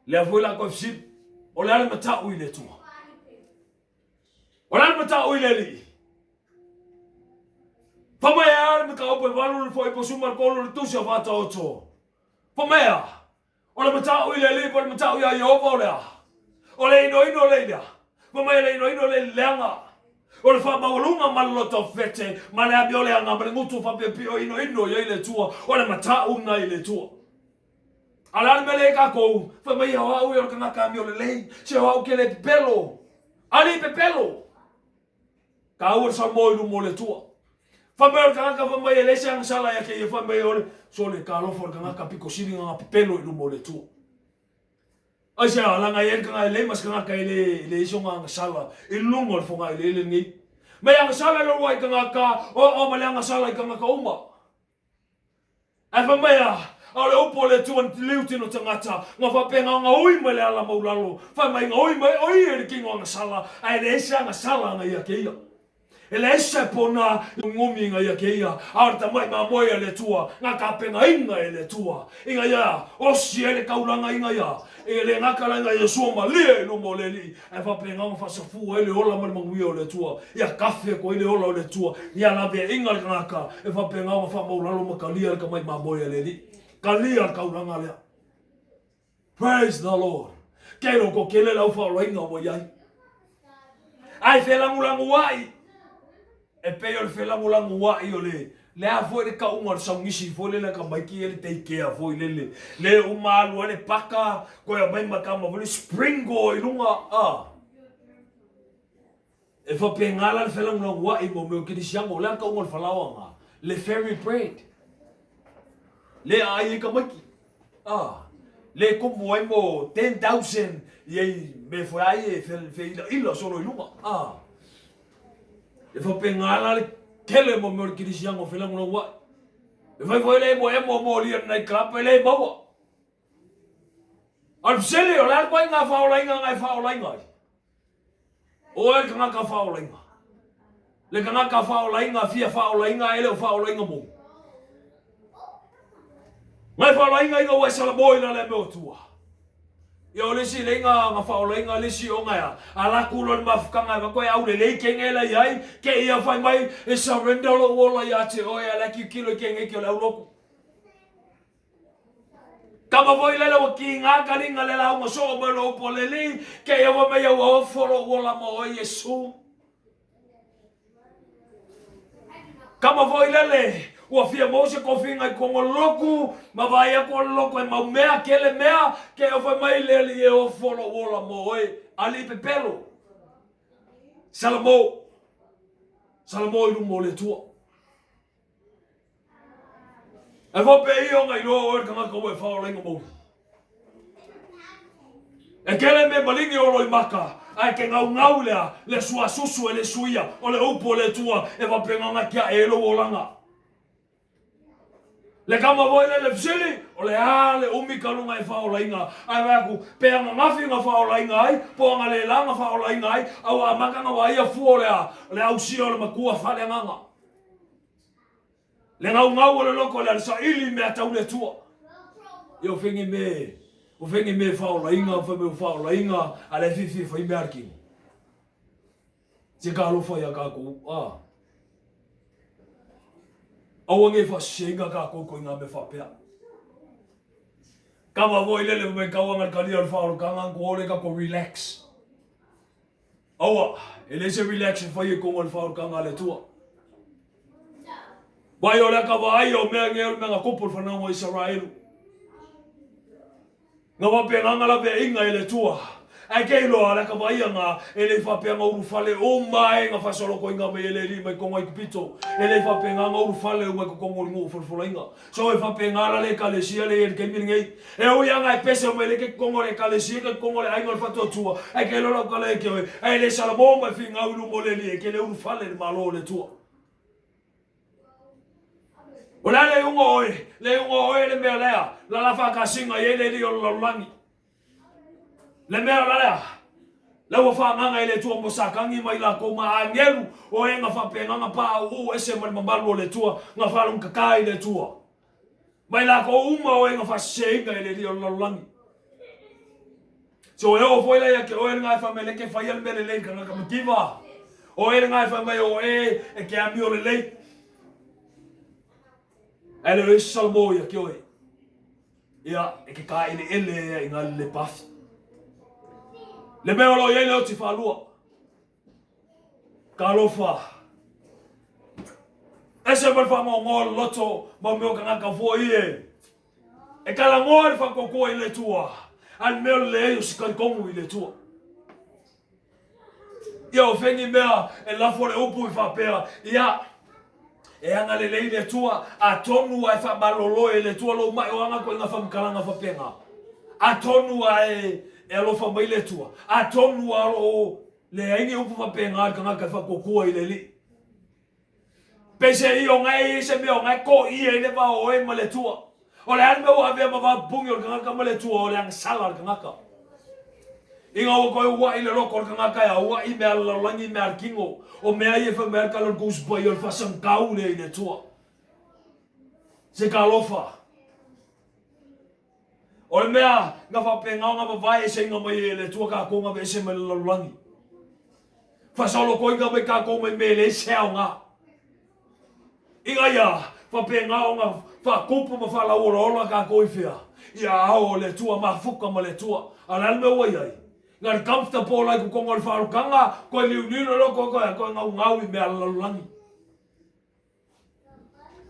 Le afuela ko fsip o le ale mata uile tua o le ale mata uile li pamea ale mata opo valu le foi po sumar kolo le tusia vata oto pamea o le mata uile li po le mata uia Jehova o le ino le ina pamea le ino le leanga o le fa maulunga maloto fete ma le abiole anga ma le ngutu fa pepio ino ia ile tua o le mata unga ile tua Alan mele ka ko, fa mai hawa o ka ngaka mi o le lei, se hawa ke le pelo. Ali pe pelo. Ka o sa mo I mo le tua. Fa mai ka ngaka fa mai le sang sala ya ke fa mai o so le ka lo for ka ngaka piko sili nga pelo I mo le tua. Ai se ala ngai en kanga le mas kanga kai le songa ngasala ilungo le fonga le ngi me yang sala lo wai kanga ka o me yang sala kanga ka uma ai fa mea ale opo le tuan liu tino tangata nga fa penga nga oi me le ala maulalo fa mai nga oi e kingo ngasala ai le sa ngasala nga ia ke ia ele ese pona ngumi nga ia ke ia arta mai ma moia le tua nga ka penga inga ele tua inga ia o si ele kaulanga inga ia ele nga kala nga ia soma le no moleli e fa penga nga fa sofu ele ola mo manguio le tua ia kafe ko ele ola le tua ia la be inga nga ka e fa penga nga fa maulalo makalia ka mai ma moia le li kalia kaulanga le praise the Lord kero ko kele la fa lo inga mo ia ai fe langulangu wai e pe o le felangulangu wa'i o le a foi le kaunga le saungisi foi le ka maiki ele teikea foi le umalu le paka ko ia mai makama foi le springo i lunga e fa pengala le felangulangu wa'i mo me o kirisiango le kaunga le falawanga le fairy bread le ai ka maiki le kumu ai mo 10,000 ye me foi ai e fe ila solo i lunga e fa pengala le kele mo me kirisiango felangulangu wa'i e fa foi le mo li na club le bawa al sele o la kwa nga fa ola inga o e kanga ka fa ola inga le kanga ka fa ola inga fia fa ola inga ele fa ola inga mo mai fa ola inga wa sala boy na le mo tua yo le si le nga fa ola inga le si o nga ya ala kulo le mafukanga ba ko ya u le kengela yai ke ia fa mai e surrender lo wola ya te o ya la ki kilo kenge ke la loko kama voi le lo ki nga ka linga le la mo so mo lo poleli ke ia wa mai o folo wola mo Yesu kama voi le o fia mo se kofinga ko ngoloku ma vai ko loko e mau mea kele mea ke o fa mai le e o folo wola mo ali pepelo salamo i mo le tua e vo pe io ngai no o kanga ko e fa o lengo mo e kele me balingi o loi maka ai ke ngau le sua susu e le suia o le upo le tua e va penga kia e lo olanga le kama voi le fsili o le ale umi kalunga e fa o lainga ai va ku pe nga mafi nga fa o lainga ai po nga le langa fa o lainga ai au amaka nga wa ia fu le au si o le makua fa le nganga le ngau le loko le sa ili me atau le tua yo fengi me fa o lainga fa o lainga ale fifi fa i merki se ka lo fa ya ka ku awange fa shenga ka ko nga me fa pea kama voi le me ka wanga ka li al fa o ka nga ko le ka ko relax awa ele se relax fa ye ko ngol fa o ka nga le tua vai ola ka vai o me ngel me nga ko por fa na mo Israel nga va pe nga la be inga ele tua ai ke lo ala ka vai nga ele fa pe nga u fale o mai nga fa solo ko nga me ele li me ko ngai pito ele fa pe nga u fale o ko ngol ngo fo inga so e fa pe nga la le ka le sia le ke mi ngai e o ya nga pese o me le ke ko ngol ka le sia ke ko ngol ai ngol fa to tua ai ke lo ka le ke ai le sala bomba fi nga u mo le li ke le u fale le malo le tua ola le ungo le me la fa ka singa ye le li o langi le mea la wa fa nga ile tua mo sakangi mai la ko ma angelu o e nga fa pe nga pa o ese mo mambalo le tua nga fa lu ka ile tua mai la ko uma o e nga fa senga ile dio langi so e o foi la ya ke o e nga fa me le ke fa yel me le ka nga kiva o e nga fa me o e ke ami o le ele salmo ya ke o ya e ke ka ile ele nga le paf le mea lo yele o ti whalua. Ka lofa. Ese mai whama ngō loto ma meo ka ngaka fua ie. E ka la ngō e whakoko i le tua. An meo le o si kongu i le tua. Ia o whengi mea e lafo le upu i whapea. Ia e anga le lei le tua a tonu ai whamalolo e le tua lo mai o anga ko inga whamkalanga whapenga. A tonu ai e alofa mai le tua a tonu alo le aingi upu whapenga ka ngaka whakokua i le li pese i o ngai se me o ngai ko i e le wa o e ma le tua o le anu o avea ma wa pungi o ka ngaka ma le tua o le ang sala ka ngaka inga o koe ua i le loko o ka ngaka ya ua i mea lalangi mea kingo o mea i e wha mea kalor kuspa i o le whasangkau le i le tua se ka alofa o le mea nga whapenga o nga wawai e se inga mai e le tua ka konga ve se me lalangi whasalo ko inga mai ka konga me le se au nga inga ia whapenga o nga whakupu ma whalauola ka koi whia ia ao le tua ma fuka ma le tua ala alme ua iai ngar kamfta po lai ku konga le wharukanga koe liu nino loko koe ngau ngau i mea lalangi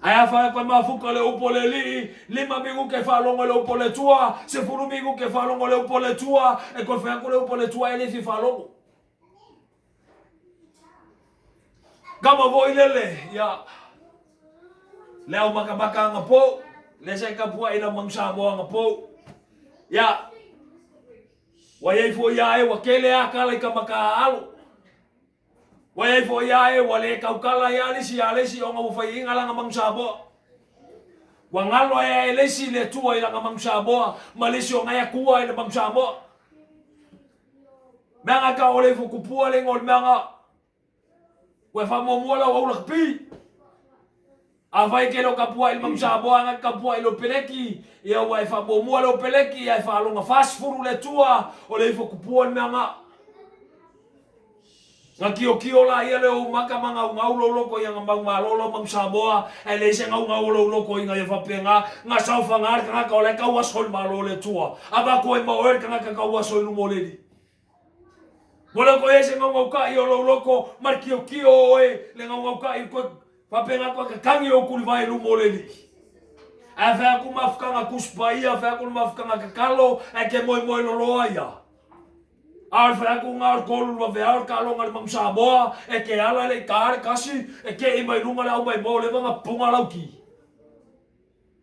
ai fa ko ma fuka le upo le li lima mingu ke falongo le upo le tua se furu mingu ke falongo le upo le tua e ko fa ko le upo le tua ele fi falongo kama voi lele ya leo makabaka nga po le se ka bua ina mangsa bo nga po ya wa ye fo ya e wa kele akala ka maka alu wa ye fo ya e wa le kaukala ya le si o nga fai inga langa mangsa bo wa ngalo e le si le tua ila nga mangsa bo ma le si o nga ya kuwa ila mangsa bo manga ka ole fo kupua le ngol manga wa fa mo mola wa ula pi avai ke lo kapua il mangsa bo nga kapua ilo peleki ya wa fa mo mola o peleki ya fa lo nga fast food le tua ole fo kupua manga nga kio la ia le o maka manga ngau loko ia ngambang malolo mang saboa e le se ngau loko inga ia fapenga nga sau fangar ka ka ole ka wasol malole tua aba ko e moer ka wasol no moledi mola ko ese ngau ka io loko mar kio e le ngau ka i ko fapenga ko ka kangi o kuli vai no moledi a fa ku mafka nga kuspa ia fa ku mafka nga kalo e ke moi lo loa ia al fa ku ngar kolu va ver ka lo ngal mangsa boa e ke ala le kar kasi e ke i mai lunga la mai mo le va punga la ki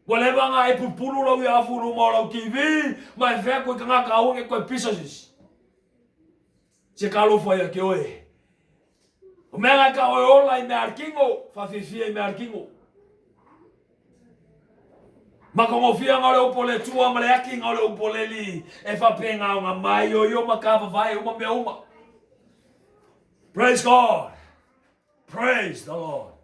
wale va nga e pupulu la ya furu mo la ki vi mai fa ku nga ka o e ko pisasis se ka lo fa ya ke oe o me nga ka o la i me arkingo fa fi i me arkingo ma como fia nga le opole tua ma le aki nga le opole li e fa penga nga mai yo makava vai uma me uma praise God praise the Lord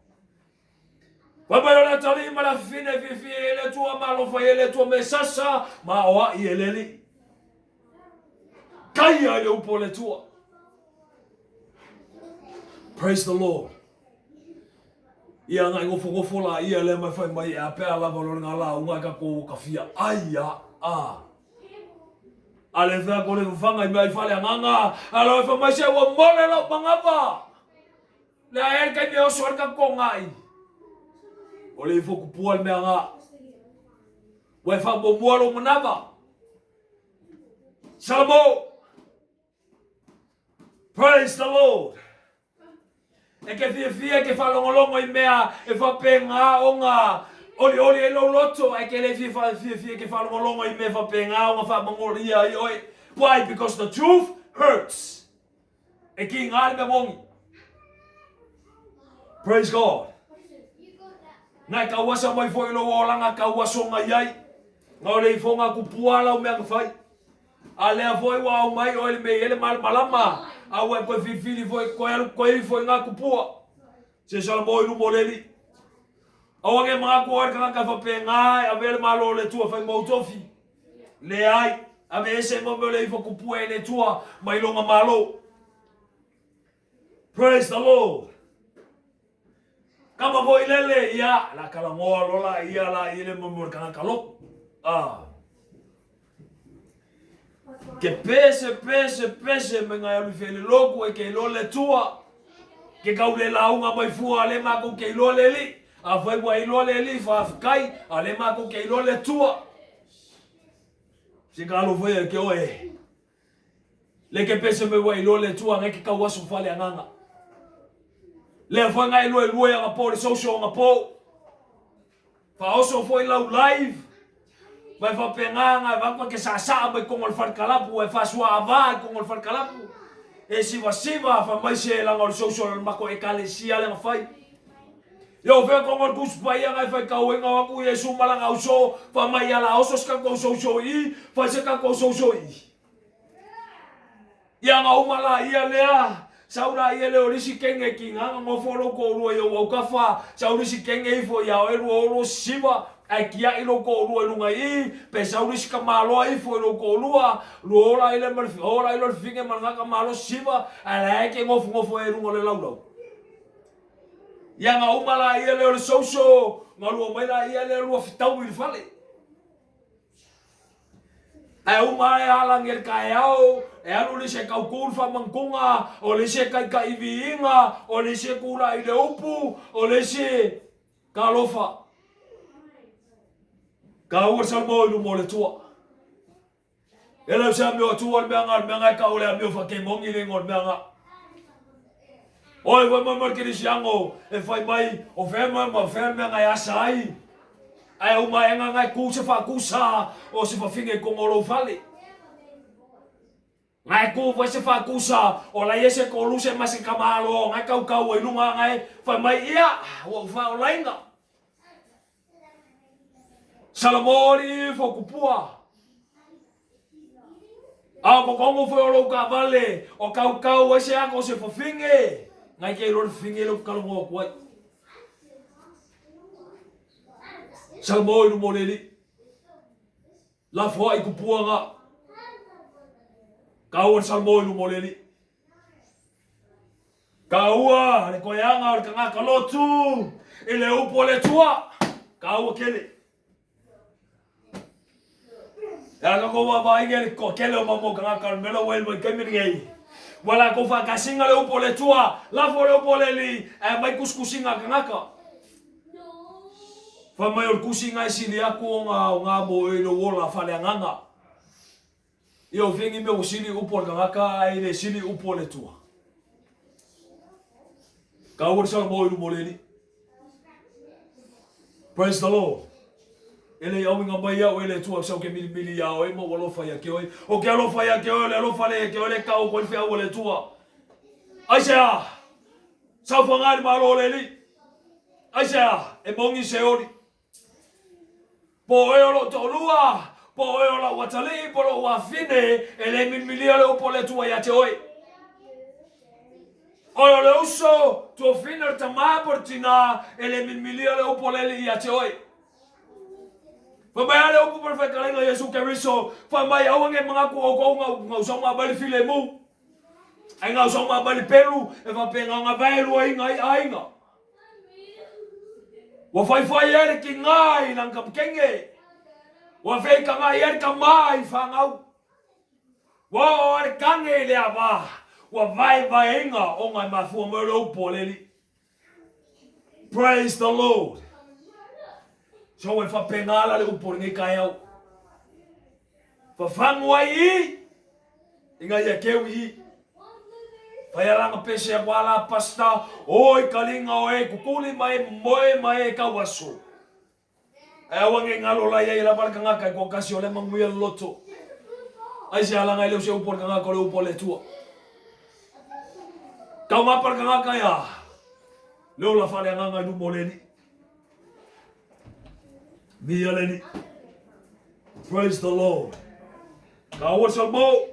wa ba la tali ma la fine fi le tua ma lo fa le tua me sasa ma o i eleli kaya le opole tua praise the Lord ia ngai ngofo la ia le mai fai mai a pe ala valor ngala unga ka ko kafia aia a ale fa ko le fanga mai fale nganga alo fa mai se wo mole lo mangapa le a el ka me o sor ka ko ngai ole fo ku pual me nga we fa bo mualo manava salmo praise the Lord e ke fia ke falongolongo i mea e fa penga onga oli e lo loto e ke le fia ke falongolongo i mea fa penga onga fa mangoria i oi why because the truth hurts e ki ngal me mongi praise God ngai ka wasa mai foi lo olanga ka wasonga yai ngole fonga ku puala o mea fai ale foi wa mai oi me ele mal malama awe ko fili foi ko foi nga kupua se sala moi lu moleli awange mga ko ka fa penga ave malo le tua fa mo tofi le ai ave ese mo le fo kupua le tua mai longa malo praise the Lord kama voi lele ia la kala mo lola ia la ile mo ka kalo que pese me ngai lu fele loku e ke lo le tua ke ka ule la unga mai fu ale ma ko ke lo le li a foi wa lo le li fa kai ale ma ko ke lo le tua se ka lo foi ke oe le ke pese me wa lo le tua ngai ke ka wasu fale anganga le foi ngai lo nga po le social nga po fa also foi la live Vai fa penganga va ke sa mai kongol farkalapu e fa sua ava kongol farkalapu. E siva fa mai se la ngol social mako ekalesia le fai. Yo ve kongol kuspa ya ngai fa kauenga waku Yesu malanga uso fa mai ala osos ka ko so I fa se ka ko so I. Ya nga umala ia lea saura ia le orisi kenge kinga ngo folo ko ru yo o kafa saura si kenge ifo ya ero siva ai kia ilo ko ru elu ngai pe saura si kamalo ifo ilo ko lua ora ile mar ora ilo finge manga kamalo siva ala ke ngofo elu ngole laulau ya nga umala ia le soso ngalu mai la ia le ru fitau il fale ai umai alang el kayao e alu le se kau kurfa mangkunga o le se kai ivinga o le se kura ile upu o le se kalofa kau salmo lu mo le tua ele sa mi tua menga ka ole mi fa ke mongi le ngol menga oi wa mamar ke siango e fai mai o fema ma fema nga ya sai ai uma enga ngai ku se fa kusa o se fa finge ko ngolo fale ngai ku vai se fa kusa o la yese ko lu se mas kamalo ngai kau e lunga ngai fa mai ia o fa o lainga salamori fo kupua a ko kongo fo lo ka vale o kau se ako se fa finge ngai ke lo finge lo kalongo ko salmoi no moreli la foi ku puanga kawan salmoi no moreli kaua le koyanga le kanga kalotu ile upo le tua kaua kele ya ka ko ba ingel ko kele o mamo kanga kalmelo wel mo kemiri wala ko fa kasinga le upo le tua la foi le upo le li mai kuskusinga kanga ka fa mai o kusinga sili aku nga mo e lo wola fa le nganga io vengi me usili upo ngaka ile sili upo le tua ka wo sa mo lu moleli praise the Lord ele ya winga mai ya ele tua sa ke mili ya o mo lo fa ya ke o ke lo fa ya ke o le lo fa le ke o le ka o ko fe o le tua aisha sa fa ngali ma lo leli aisha e mongi se ori po eolo tolua, po eolo watali, po lo wafine, ele milia le upo le tua ya te oi. Oyo le uso, tu fine tama portina, ele milia le upo le ya te oi. Pamaya le upo por fe kalenga Yesu Keriso, pamaya awange mga ku o nga usama bali file mu. Ai nga usama bali peru, e va penga nga vailu ainga. Wa fai ere ki ngai nang kam kenge. Wa fai ka ngai ere ka mai fangau. Wa ere kange le ava. Wa vai inga o ngai mafu mo lo poleli. Praise the Lord. So we fa pengala le upor ngai kaiau. Fa fangu ai. Inga ya kewi. Payaranga pese ya wala pasta oi kalinga oi kukuli mai moe mai kawaso. Awange ngalo la ya ila barka ngaka ko kasi ole manguya loto. Ai se ala ngai le se upor ngaka le upole tua. Kau ma barka ngaka ya. Lo la fale nganga du moleni. Mialeni. Praise the Lord. Kau salmo.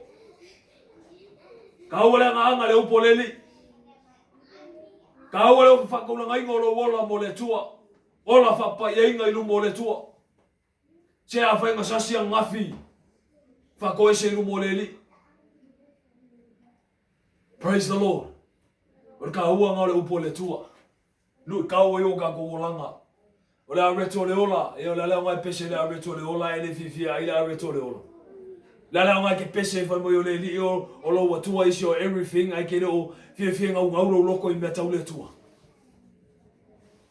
Kau le nganga le upoleli. Kau le fakula ngai ngolo wola mole tua. Ola fa pa yenga ilu mole tua. Se a fa nga sasi ngafi. Fa ko ese ilu moleli. Praise the Lord. Or kau ngale upole tua. Lu kau yo ka ko langa. Ola reto le ola, e ola la ngai pese le reto le ola ele fifia ila reto le ola. Lala nga ke pese fa mo le li o lo watua is your everything I ke o fie nga ngau loko I meta le tua.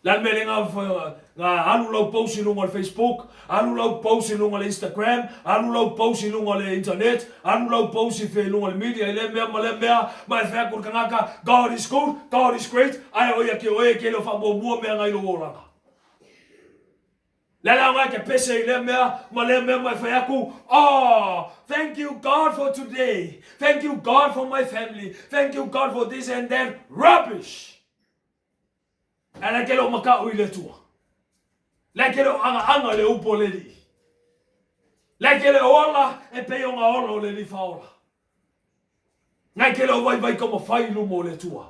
La mele nga alu lo post no on Facebook, alu lo post no on Instagram, alu lo post no on internet, alu lo post fe no on media le me ma fa ko kanga God is good, God is great. Ai o ya ke lo fa mo me nga ilo ora. Lela nga ke pese ile mea, male mea mai whai aku. Oh, thank you God for today. Thank you God for my family. Thank you God for this and that. Rubbish. Ala ke lo maka uile tua. La ke lo anga le upo le li. La ke le ola e pe o nga ola o le li faola. Ngai ke lo vai como whailu mo le tua.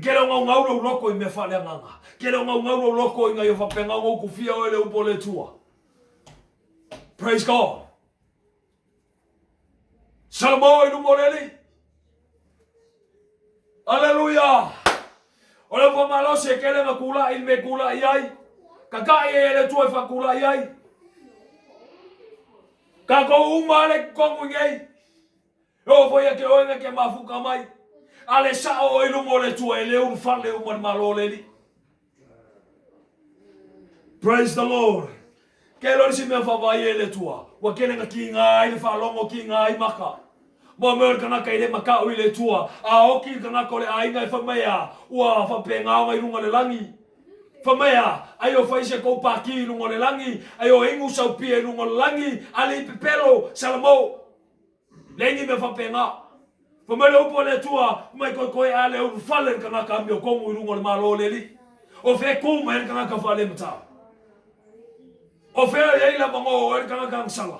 Ke lo ngau loko I me whale nganga. Ke lo ngau loko I ngai o whapenga ngau kufia o le upo le tua. Praise God. Salamo I lumo le li. Hallelujah. Ole po malo se ke le makula il me kula iai. Kaka e le tua fa kula iai. Kako umale kongu ngai. O foi ke o nga ke mafuka mai. Ale sa o I lumo le tua le un fale un malo le li. Praise the Lord. Ke lo si me fa vai le tua. Wa ke nga ki ngai le fa longo ki ngai maka. Mo me kana kai le maka o le tua. A o ki kana ko le ai ngai fa mea. Ua fa penga ngai lunga le langi. Fa mea ai o fa se ko pa ki lunga le langi. Ai o ingu sa pie lunga le langi. Ale pepelo salamo. Lengi me fa penga. Fa me le upo le tua. Mai ko ale o fale kana ka mi o kongu lunga le malo le li. O fe ku me kana ka fa le mata. O fe ai la bango o kana ka sala.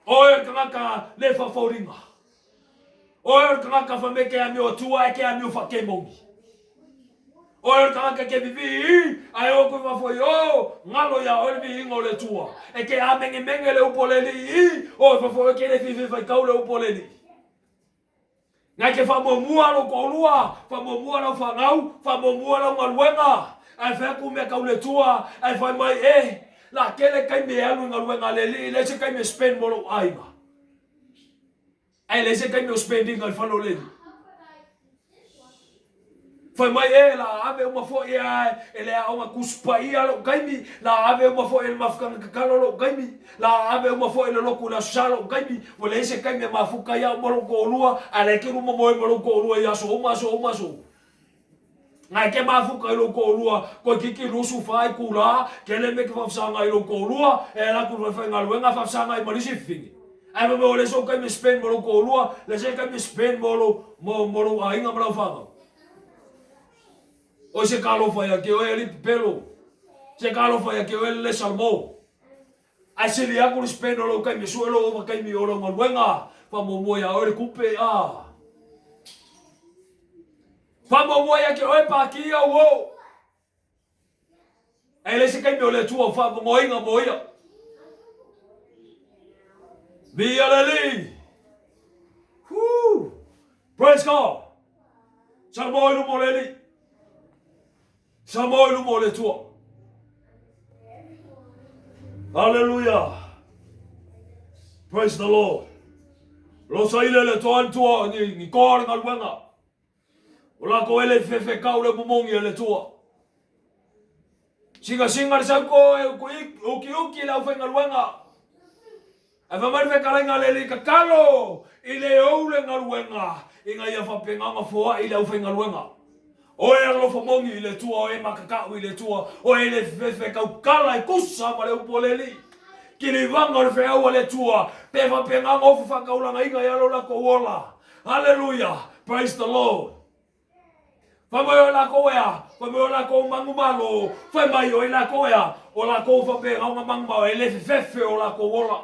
O kana ka le fa foringa. O kana ka fa me ke ami o tua e ke ami o fa ke mongi. O kana ka ke vivi ai o ko fa foi o ngalo ya o vi ngo le tua. E ke a menge le upo le li. O fa foi ke le vivi fa ka le upo le li. Ngai ke fa mo mua lo ko lua, fa mo mua lo fa ngau, fa mo mua lo ngaluenga. Ai fa ku me ka le tua, ai fa mai la kele kai me alu ngaluenga le li, le se kai me spend mo lo aiga. Ai le se kai me spending al fa lo le. Fa mai la ave uma fo ele a uma kuspai lo kai mi, la ave uma fo ele mafkan kakalo lo kai mi, la ave uma fo ele lo kula salo kai mi, o le se kai me mafuka ya mo lo ko lua, ale ke rumo mo lo ko lua ya so uma so. Ngai ke mafuka lo ko lua, ko kiki rusu fai kula, ke le me ke fa sanga lo ko lua, e la ku fa ngaluenga fa sanga I malisi fingi. Ai mo le so kai me spend mo lo ko lua, le se kai me spend mo lo ainga mo lo fa. O se kalo fa ya ke o ele pelo. Se kalo fa ya ke o ele salmo. Ai se li aku spendo lo kai me suelo o kai mi oro ngaluenga. Fa mo ya o le kupe a. Fa mo ya ke o pa ki o wo. Ai le se kai me o le tua fa mo inga mo ya. Via le. Praise God. Salmo lo mo le. Salmo lo mo le tua. Hallelujah. Praise the Lord. Lo saile le toan tua ni kore ngaluenga. Ola ko ele fefe kau le pumongi le tua. Singa le sanko uki la ufe ngaluenga. Ava mai fe kalenga le kakalo ile oule ngaluenga. Inga ia fa penga foa ile ufe ngaluenga. O e lo fomongi le tua o e makakau le tua o e le fefe kau kala e kusa ma le upoleli. Kini vanga le fe au le tua pe fa penga ngofu fa kaulanga inga ya lo la ko wola. Hallelujah. Praise the Lord. Fa mo la ko ya, fa mo la ko mangu malo, fa mai o la ko ya, o la ko fa penga nga mangba e le fefe o la ko wola.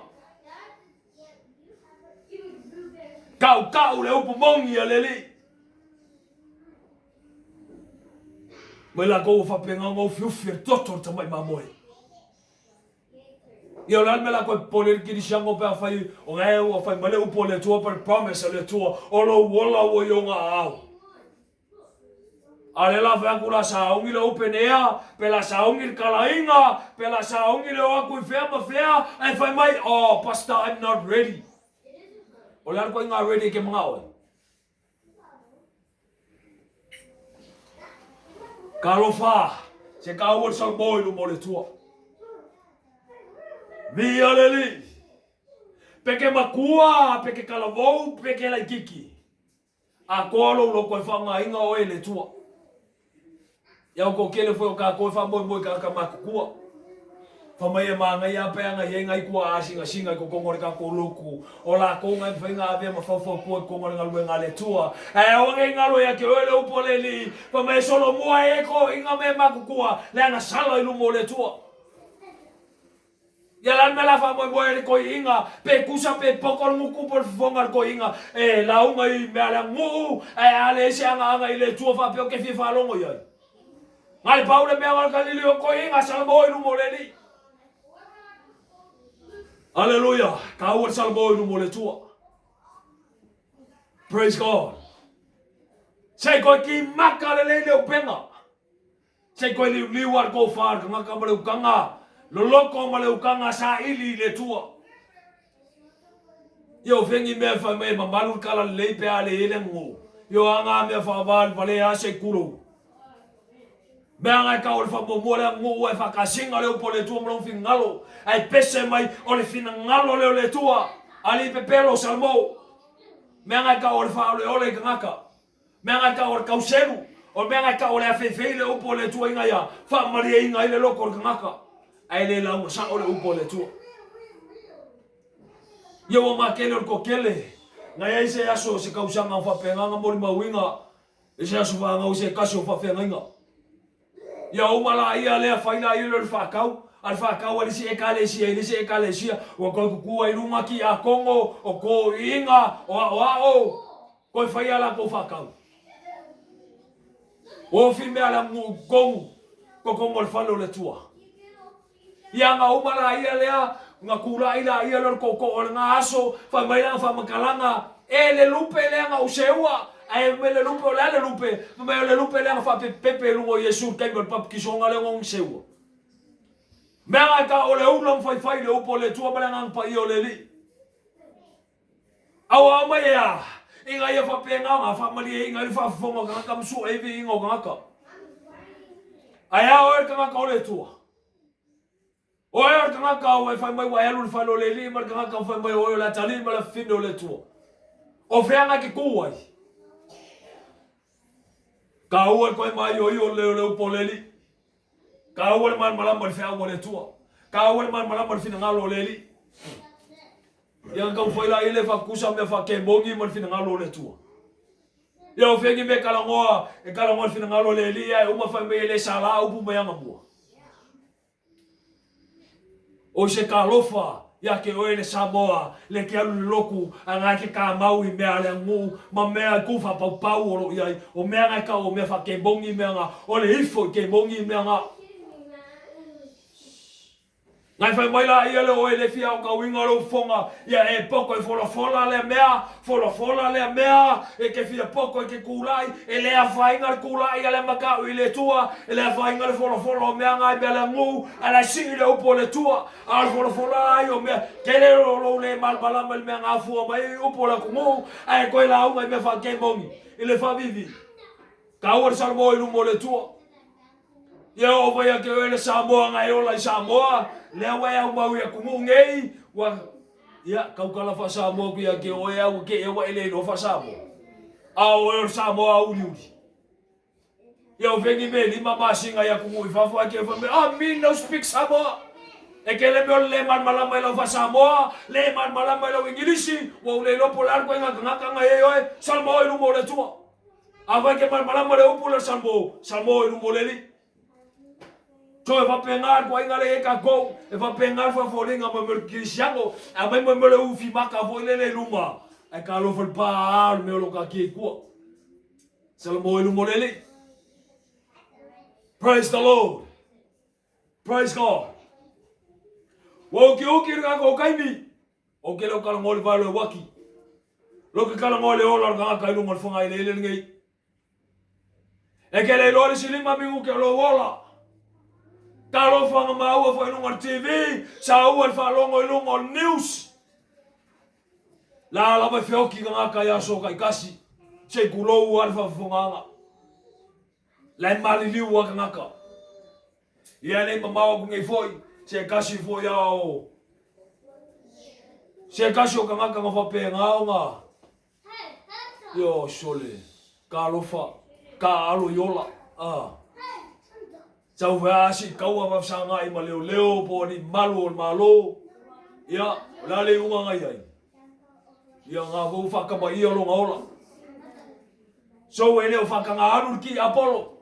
Kau le upomongi le li. Mai la ko fa penga ngo fiu toto ta mai mamoi. Io lan me la ko poler ki dishango pa fai o ngai o fai male upo le tua per promise le tua o lo wola o yonga au. Ale la fa kula saungi le openea, pe la saungi kalainga, pe la saungi le aku fea, ai fai mai oh pastor I'm not ready. O lan ko nga ready ke mga Kalofa, se kawol sa boy no mole tua. Via leli. Peke makua, peke kalavou, peke la kiki. A kolo lo ko fa nga inga o ele tua. Ya ko kele foi o ka ko fa boy ka makua. Famaya mga ya pa nga yengai ko singa ko kongor ka ko luku ola ko nga finga ave ma fo ko kongor nga luenga le tua o nga lo ya ke ole upoleli famaya solo mua e ko inga me makukua le na sala ilu mo le tua ya la mela fa mo ko inga pe kusa pe pokor nguku por fongar ko inga la unga I me ala ngu ale se anga ile tua fa pe ke fi fa longo ya ngai paule me ala kalili ko inga sala mo ilu mo le Hallelujah. Kawat salbo ilu mole tua. Praise God. Say ko ki makalele le upenga. Say ko liwar ko far nga kamale ukanga. Loloko male ukanga sa ili le tua. Yo fengi me fa me mamalu kala le pe ale ele ngo. Yo anga me fa val vale ase kuro. Benga ka o fa mo le ngo e fa kasinga le upole tua mo fingalo. Ai pese mai o le fina ngalo le tua ali pepelo salmo menga ka o le fa ole ngaka menga ka o kauselu o menga ka o le afefe le upo le tua inga ya fa maria inga ile loko ngaka ai le la sa o le upo le tua yo ma kele ko kele nga ya se aso se kausanga fa penga nga mo le mawinga ese aso fa nga o se kaso fa fenga ya o mala ia le fa ina ile le fa kau alfa ka wali si ekalesia o ko ku ai runga ki a Kongo o ko inga o ko fai ala ko fa ka o filme ala mu ko mo falo le tua ia nga umala ia lea nga kula ila ia lo ko nga aso fa mai la fa makalanga ele lupe le nga useua ai me le lupe le lupe me le lupe le fa pepe lu o Yesu ke mo pap ki songa le ngong seua Mera ka ole ulam fai le upo le tua balangang pa io le li. Awa mai ya. Inga ia fa penga nga fa mali inga fa fonga ka kam su e vi ingo ngaka. Aya o ka ole tua. O e ka o fa mai wa elu fa le li mar ka fa mai o la tali ma la fino le tua. O feanga ki kuai. Ka o ko mai o le upo le li. Ka awal man malam ber fea wale tua. Ka awal man malam ber fina ngalo leli. Yang kau foi la ile fa kusa me fa kembongi man fina ngalo le tua. Ya o fengi me kala ngoa e kala ngoa fina ngalo leli ya uma fa me le sala upu me yang mua. O se kalofa ya ke o ele Samoa le ke alu loku anga ke ka mau I me ale ngu ma me ku fa pau o ya o me anga ka o me fa kembongi me anga o le ifo kembongi me anga Ngai fai mai la ia le o ele fia o ka winga lo fonga ia e poko e fola le mea e ke fia poko e ke kulai e le a fainga kulai ale maka o ile tua e le a fainga le fola o mea ngai bela ngu ala si le upo le tua al fola ai o mea ke le lo le mal bala mal mea ngafu o mai upo la kumu ai ko la unga me fa ke mongi ile fa vivi ka o salmo I lumo le tua ia o vai ke ele Samoa ngai o la Samoa le wa ya mau ya kumu ngei wa ya kau kala fa Samoa ku ya ke o ya ke e wa ele no fa Samoa au e Samoa uli ya o vengi me lima masinga ya kumu fa ke fa me me no speak Samoa e ke le me man malama lo fa Samoa le man malama lo ingilisi wa le lo polar ko nga ngai e Samoa I lumo le tua ava ke man malama le upula Samoa I lumo le li So e fa pengar ko inga le ka ko e fa pengar fa foringa ma mer kisiango a mai mo le ufi maka fo le luma e ka lo fal pa me lo ka ki ko Salmo lu molele Praise the Lord Praise God Wo ki o ki ka ko kaimi o ke lo ka mo le va lo waki lo ke ka mo le o la ka ka lu mo fonga ile ngai e ke le lo silima mi ke lo wola Talo fanga mau fa no TV, sa o fa longo longo news. La va feo ki nga ka ya so kai kasi. Se kulo u alfa fonga. La mali li wa nga ka. Ya le mama ku ngai foi, se kasi foi ya o. Se kasi o nga ka nga fa pe nga. Yo sole. Ka lo fa, ka alo yola. Sau vea si kaua va sanga I ma leo po ni malu malo. Ia, la le unga ngai ai. Ia ngā vau whakapa I alo ngaola. So e leo whakanga aru ki Apollo.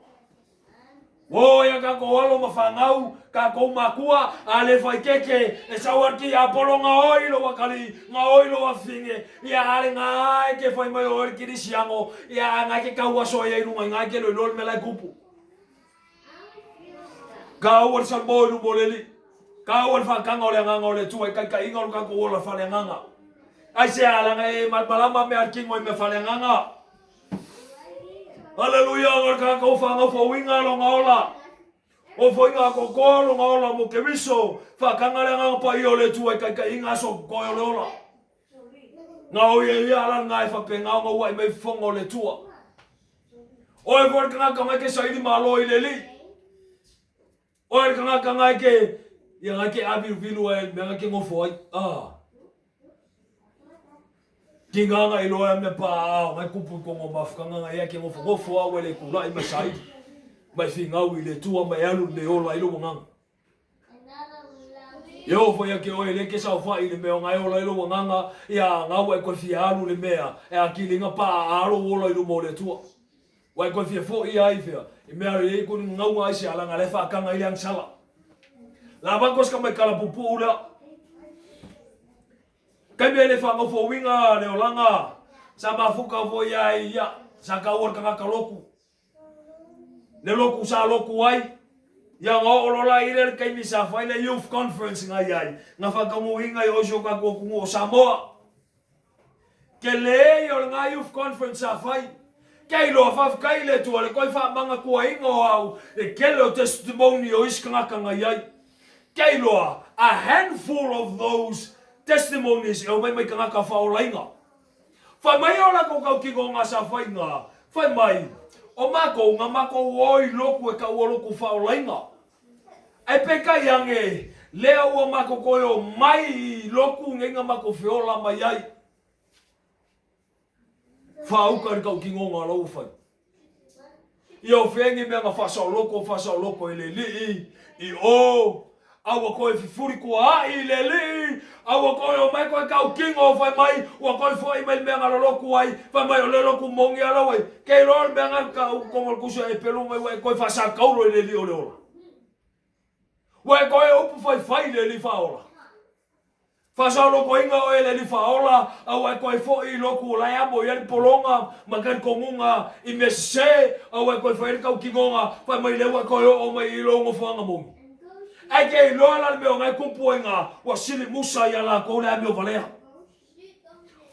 Wo ia ka ko alo ma whangau, ka ko makua, a le whai keke, e sauar ki Apollo ngā oilo wakali, ngā oilo wa whinge, ia ale ngā ke whai mai ori ki ni siango, ia ngā ke kaua soa ia irunga, ngā ke loilol me lai kupu. Ka awar sa moiru moleli, ka awar whakanga ole nganga ole tua, kai inga olu ka ko ola whale nganga. Ai se alanga e malmalama me arkingo I me whale nganga. Hallelujah, ngā ka kau whanga whawinga lo ngaola. O whainga ko koa lo ngaola mo ke miso, whakanga le nganga pa I ole tua, kai inga so koe ole ola. Ngā oia ia alan ngai whapenga ngā wai mei whonga ole tua. Oe kore ka ngā mai ke sairi malo I leli. Oe ka ngā ngai ke, ia ngai ke abiru vilu e, me ngai ke ngofo ai. Ki nganga I loa me pa ngai kupu kongo mafukanga ngai ake ngofo awe le kula I masai. Mai whingau I le tua mai alu le ola I lo nganga. Yo fo ia ke oe le ke sau whai le mea ngai ola I lo nganga. Ia ngau e koe fia alu le mea. E a ki linga pa alo ola I lo mo le tua. Wai koe fia fo I ai fia. I mea re e kuni ngau ngai se alanga le whakanga I le angsala. La bakos ka mai kala pupu ula. Kai me le whanga fo winga le olanga. Sa mafuka fo ia ia. Sa ka ua ka ngaka loku. Le loku sa loku ai. Ia ngā olola I re kai mi sa whai le youth conference ngai ai. Ngā whakamu inga I oisio ka kokungo o Samoa. Ke le o ngā youth conference sa whai. Kei loa whawkai le tua le koi whamanga kua inga o au. E kele o testimony o iska ngaka ngai ai. Kei loa a handful of those testimonies e o mai ka ngaka whaolainga. Whai mai ola ko kau ki ngā sa whainga. Whai mai, o mako, ngā mako oi loku e ka ua loku whaolainga. Ai peka iange, lea ua mako koe o mai loku ngā mako whiola mai ai. Whauka ni kau ki ngā lau whai. I au whengi mea ngā whasao loko I le li I o. Awa koe whiwhuri kua ai le li. Awa koe o mai koe kau kingo whai mai. Ua koe whai mai mea ngara loku ai. Whai mai o le loku mongi ala wai. Kei rol mea ngara kau kongal kusa e pelu mai wai koe whasa kauro I le li o le ola. Wai koe upu whai le li whaola. Whasa loko inga o e le li whaola. Awa koe whoi loku o lai amo I ani polonga. Makan kongunga I me se. Awa koe whai kau kingonga. Whai mai lewa koe o mai I longo whanga mongi. Ai ke loa la me o ngai kupu e ngā wa sili musa I ala kou le ame o valea.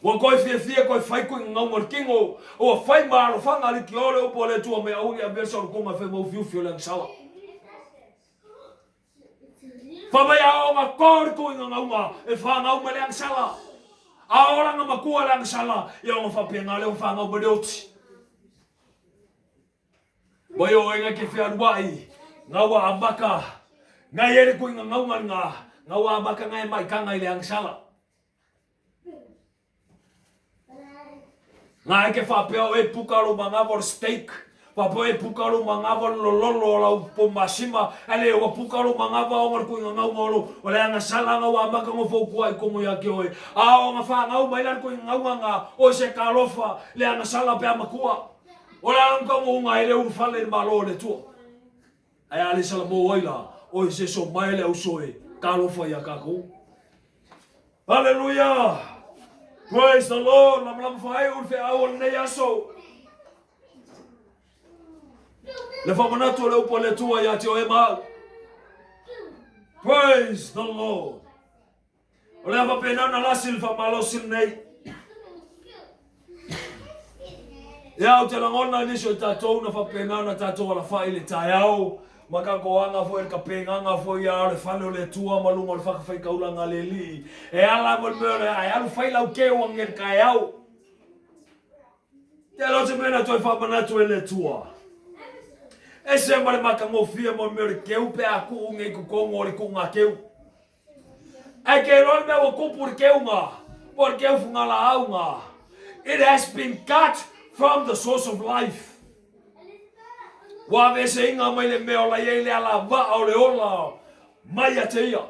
Wa koe fia koe whai koe ngau ngar kingo o a whai maro whanga li ki ore upo le tua me aungi a bersa o konga whai mau fiu le angsala. Whamai a o ngā kore koe ngau ngā e whangau me le angsala. A ora ngā makua le angsala I o ngā whapia ngā leo whangau me le oti. Mai o e ngā ke whia ruai ngā wa amaka. Ngai ere koe ngā ngaungan ngā wā maka ngai mai kanga I le angsala. Ngā eke whapeo e pukaro ma ngawar steak. Whapeo e pukaro ma ngawar lololo o lau po masima. Ele o pukaro ma ngawar o ngar koe ngā ngaungaro. O le angsala ngā wā maka ngā whaukua I kongo ia ke oe. A o ngā whangau mai lan koe ngaunga o se karofa le angsala pe amakua. O le ankongo ngā ere urwhale malo le tua. Ai ale sala mo oila. Oi se so mai le usoe kalofa ia kako. Hallelujah. Praise the Lord. Lam fai ul fe awol ne yaso. Le famanato le upo le tua ia te o e mau. Praise the Lord. O le ava pena na lasil fa malosil nei. Ia o te langona ni so tatou na fa pena na tatou ala fai le taiao. Maka koanga fo e kapenganga fo ia le falo le tua malunga le whakawhai kaulanga le li. E ala mo le ai alu whai lau keo angel kai au. Te alo te mena toi whapanatu e le tua. E se mare maka ngofia mo le keu pe a ku unge ku kongo le kunga keu. Ai ke rol me o kupur keu nga. Por keu fungala au nga. It has been cut from the source of life. Wa ve se inga mai le me ola ye le ala va o le ola mai a te ia.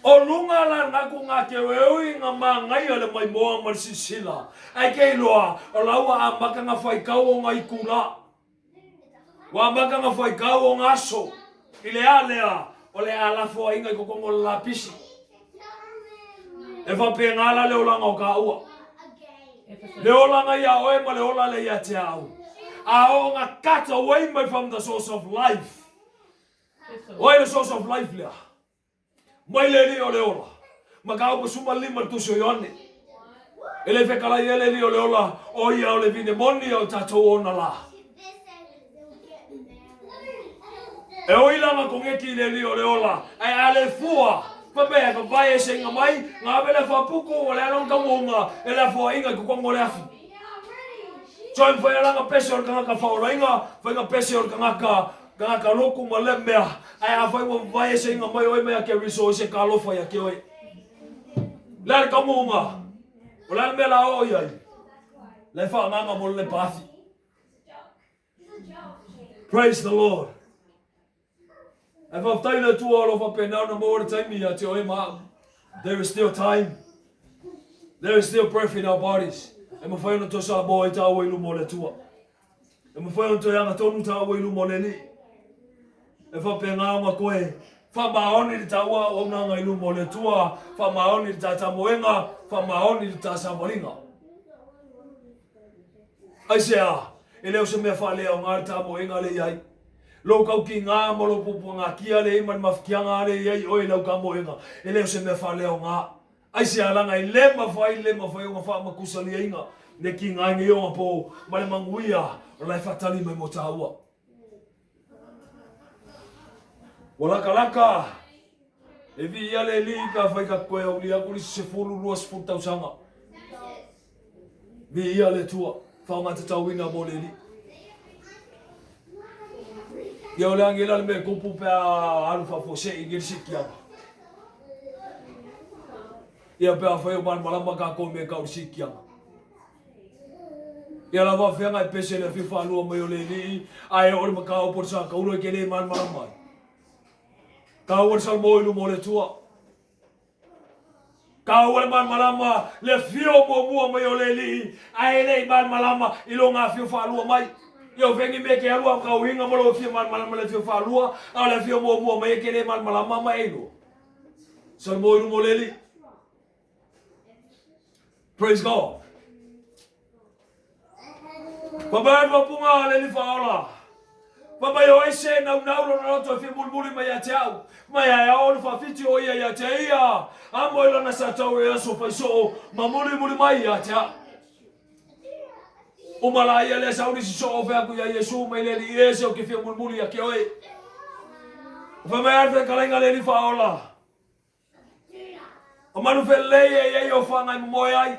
O lunga la ngaku ngā ke weui ngā mā ngai ole mai moa marisisila. Ai kei loa, o laua a maka ngā whaikau o ngā ikula. Wa maka ngā whaikau o ngā aso. I le alea, o le alafo a inga i kokongo la pisi. E whape ngāla le olanga o ka ua. Le olanga ia oe ma le ola le ia te au. A o ngā kata away from the source of life. Why the source of life lea? Mai le ni o le ola. Ma ka upa suma lima tuso yone. Ele whekala i ele ni o le ola. O ia o le vine moni o tatou ona la. E o ilanga kongeki le ni o le ola. Ai ale fua. Pabea ka vai e se inga mai. Ngā vele whapuku o le anong kamunga. E le fua inga kukongo le afi. Join foi alanga pese o kanga faula inga. Foi nga pese o kanga loku ma le mea. Ai a foi mo vai e se inga mai oi mea ke resource e ka lofa ya ke oi. Lale kamunga. O lale mea la oi ai. Le wha nganga mo le pathi. Praise the Lord. E wha taile tua alo wha penau na mo ora taimi ya te oi maa. There is still time. There is still breath in our bodies. E mo whai ona to sa mo i tā wailu mo le tua. E mo whai ona to yanga tonu tā wailu mo le li. E wha pe ngā ma koe. Wha maoni li tā ua o ngā ngailu mo le tua. Wha maoni li tā tā moenga. Wha maoni li tā sa moringa. Ai se a. E leo se mea wha lea o ngā tā moenga le iai. Lo kau ki ngā molo pupu ngā kia le iman mawhikianga le iai oi lau ka moenga. E leo se mea wha lea o ngā. Ai se alanga I le mawhai o ngā wha makusa le inga. Ne ki ngā ngi o ngā pō. Ma le manguia. O lai whatali mai mo tā ua. Walaka laka. E vi ia le li ka whai ka koe au li akuri se fulu rua se futau sanga. Vi ia le tua. Whaunga te tauina mo le li. Ia o le angela le me kupu pe a alufa fo se i girisi ki apa. Ia pe a whai o man malama ka koe me ka urisi ki apa. Ia la wa whenga I pese le whiwha alua mai o le li. Ai ori ma ka opor sa ka uro ke le man malama. Ka ori sal mo ilu mo le tua. Ka ori man malama le whio mo mua mai o le li. Ai le man malama ilo ngā whiwha alua mai. Ia whengi me ke alua ka uhinga mo lo whio man malama le whiwha alua. A le whio mo mua mai ke le man malama mai ilo. Sal mo ilu mo le li. Praise God. Pabai wa punga le li faola. Pabai o ese na unaulo na roto fi mulmuli mai a te au. Mai a o fa fiti o ia te ia. Amo ilo na sa tau e aso fai so ma muli mai a te au. O mala ia le sauri si so o fea ku ia Yesu mai le li ese o ke fi mulmuli a ke oi. Pabai arfe kalenga le li faola. O manu fe le e o fanga I moi ai.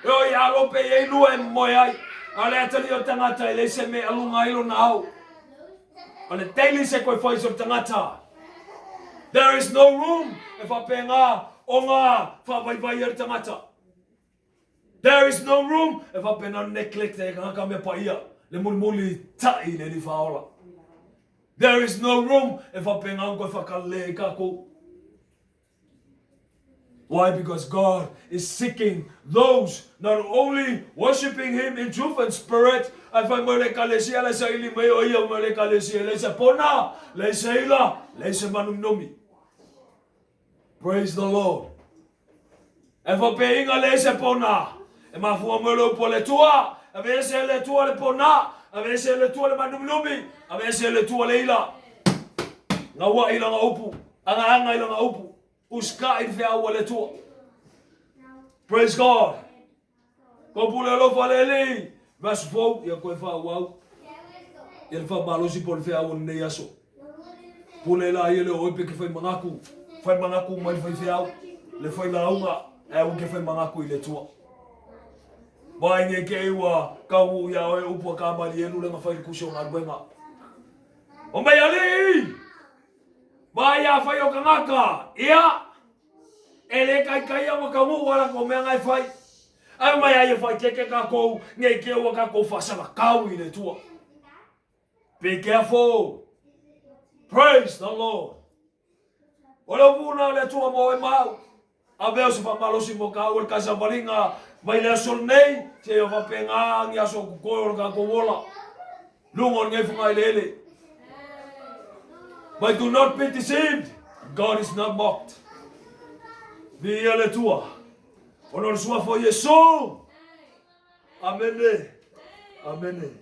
O ia lope e lua e moi ai. Ale atali o tangata ele se me alunga ilo na au. Ale teili se koe whai so tangata. There is no room e whape ngā o ngā whawaiwai ar tangata. There is no room e whape na neglect e ngaka me pa ia. Le muli tai le li whaola. There is no room e whape ngā koe whakale e kako. Why? Because God is seeking those not only worshiping Him in truth and spirit. I find mo le kalesia le sa ili mai o ia mo le kalesia le sa pona le sa ila le sa manum nomi. Praise the Lord. E fa pe inga le sa pona. E ma fu mo lo po le tua. A vese le tua le pona. A vese le tua le manum nomi. A vese le tua le ila. Nga wa ila nga upu. Anga ila nga upu. Uska in fea wale tua. Praise God. Ko pule lo faleli. Verse 4. Ia koe wha wau. Ia le wha malosi po le fea wale nei aso. Pule la ia le oipe ke whai mangaku. Whai mangaku mai whai feau. Le whai launga. E u ke whai mangaku I le tua. Mai nge ke iwa. Kau ia oe upua ka mali enu le ngawhai kusio ngā ruenga. O mai ali! Mai a whai o kangaka. Ia! Ele kai o ka mu wala ko mea ngai whai. Ai mai ai fai keke ka kou, ngai ke wa ka kou fasanga kau i le tua. Be careful. Praise the Lord. Ola vuna le tua mo e mau. Aveo se fa malosi mo ka o ka sa valinga mai le sol nei, te o va penga ngi aso ko ko ka ko wola. Lungon ngai funga lele. But do not be deceived. God is not mocked. Via le tua. Ono sua fo Yesu. Amen. Amen.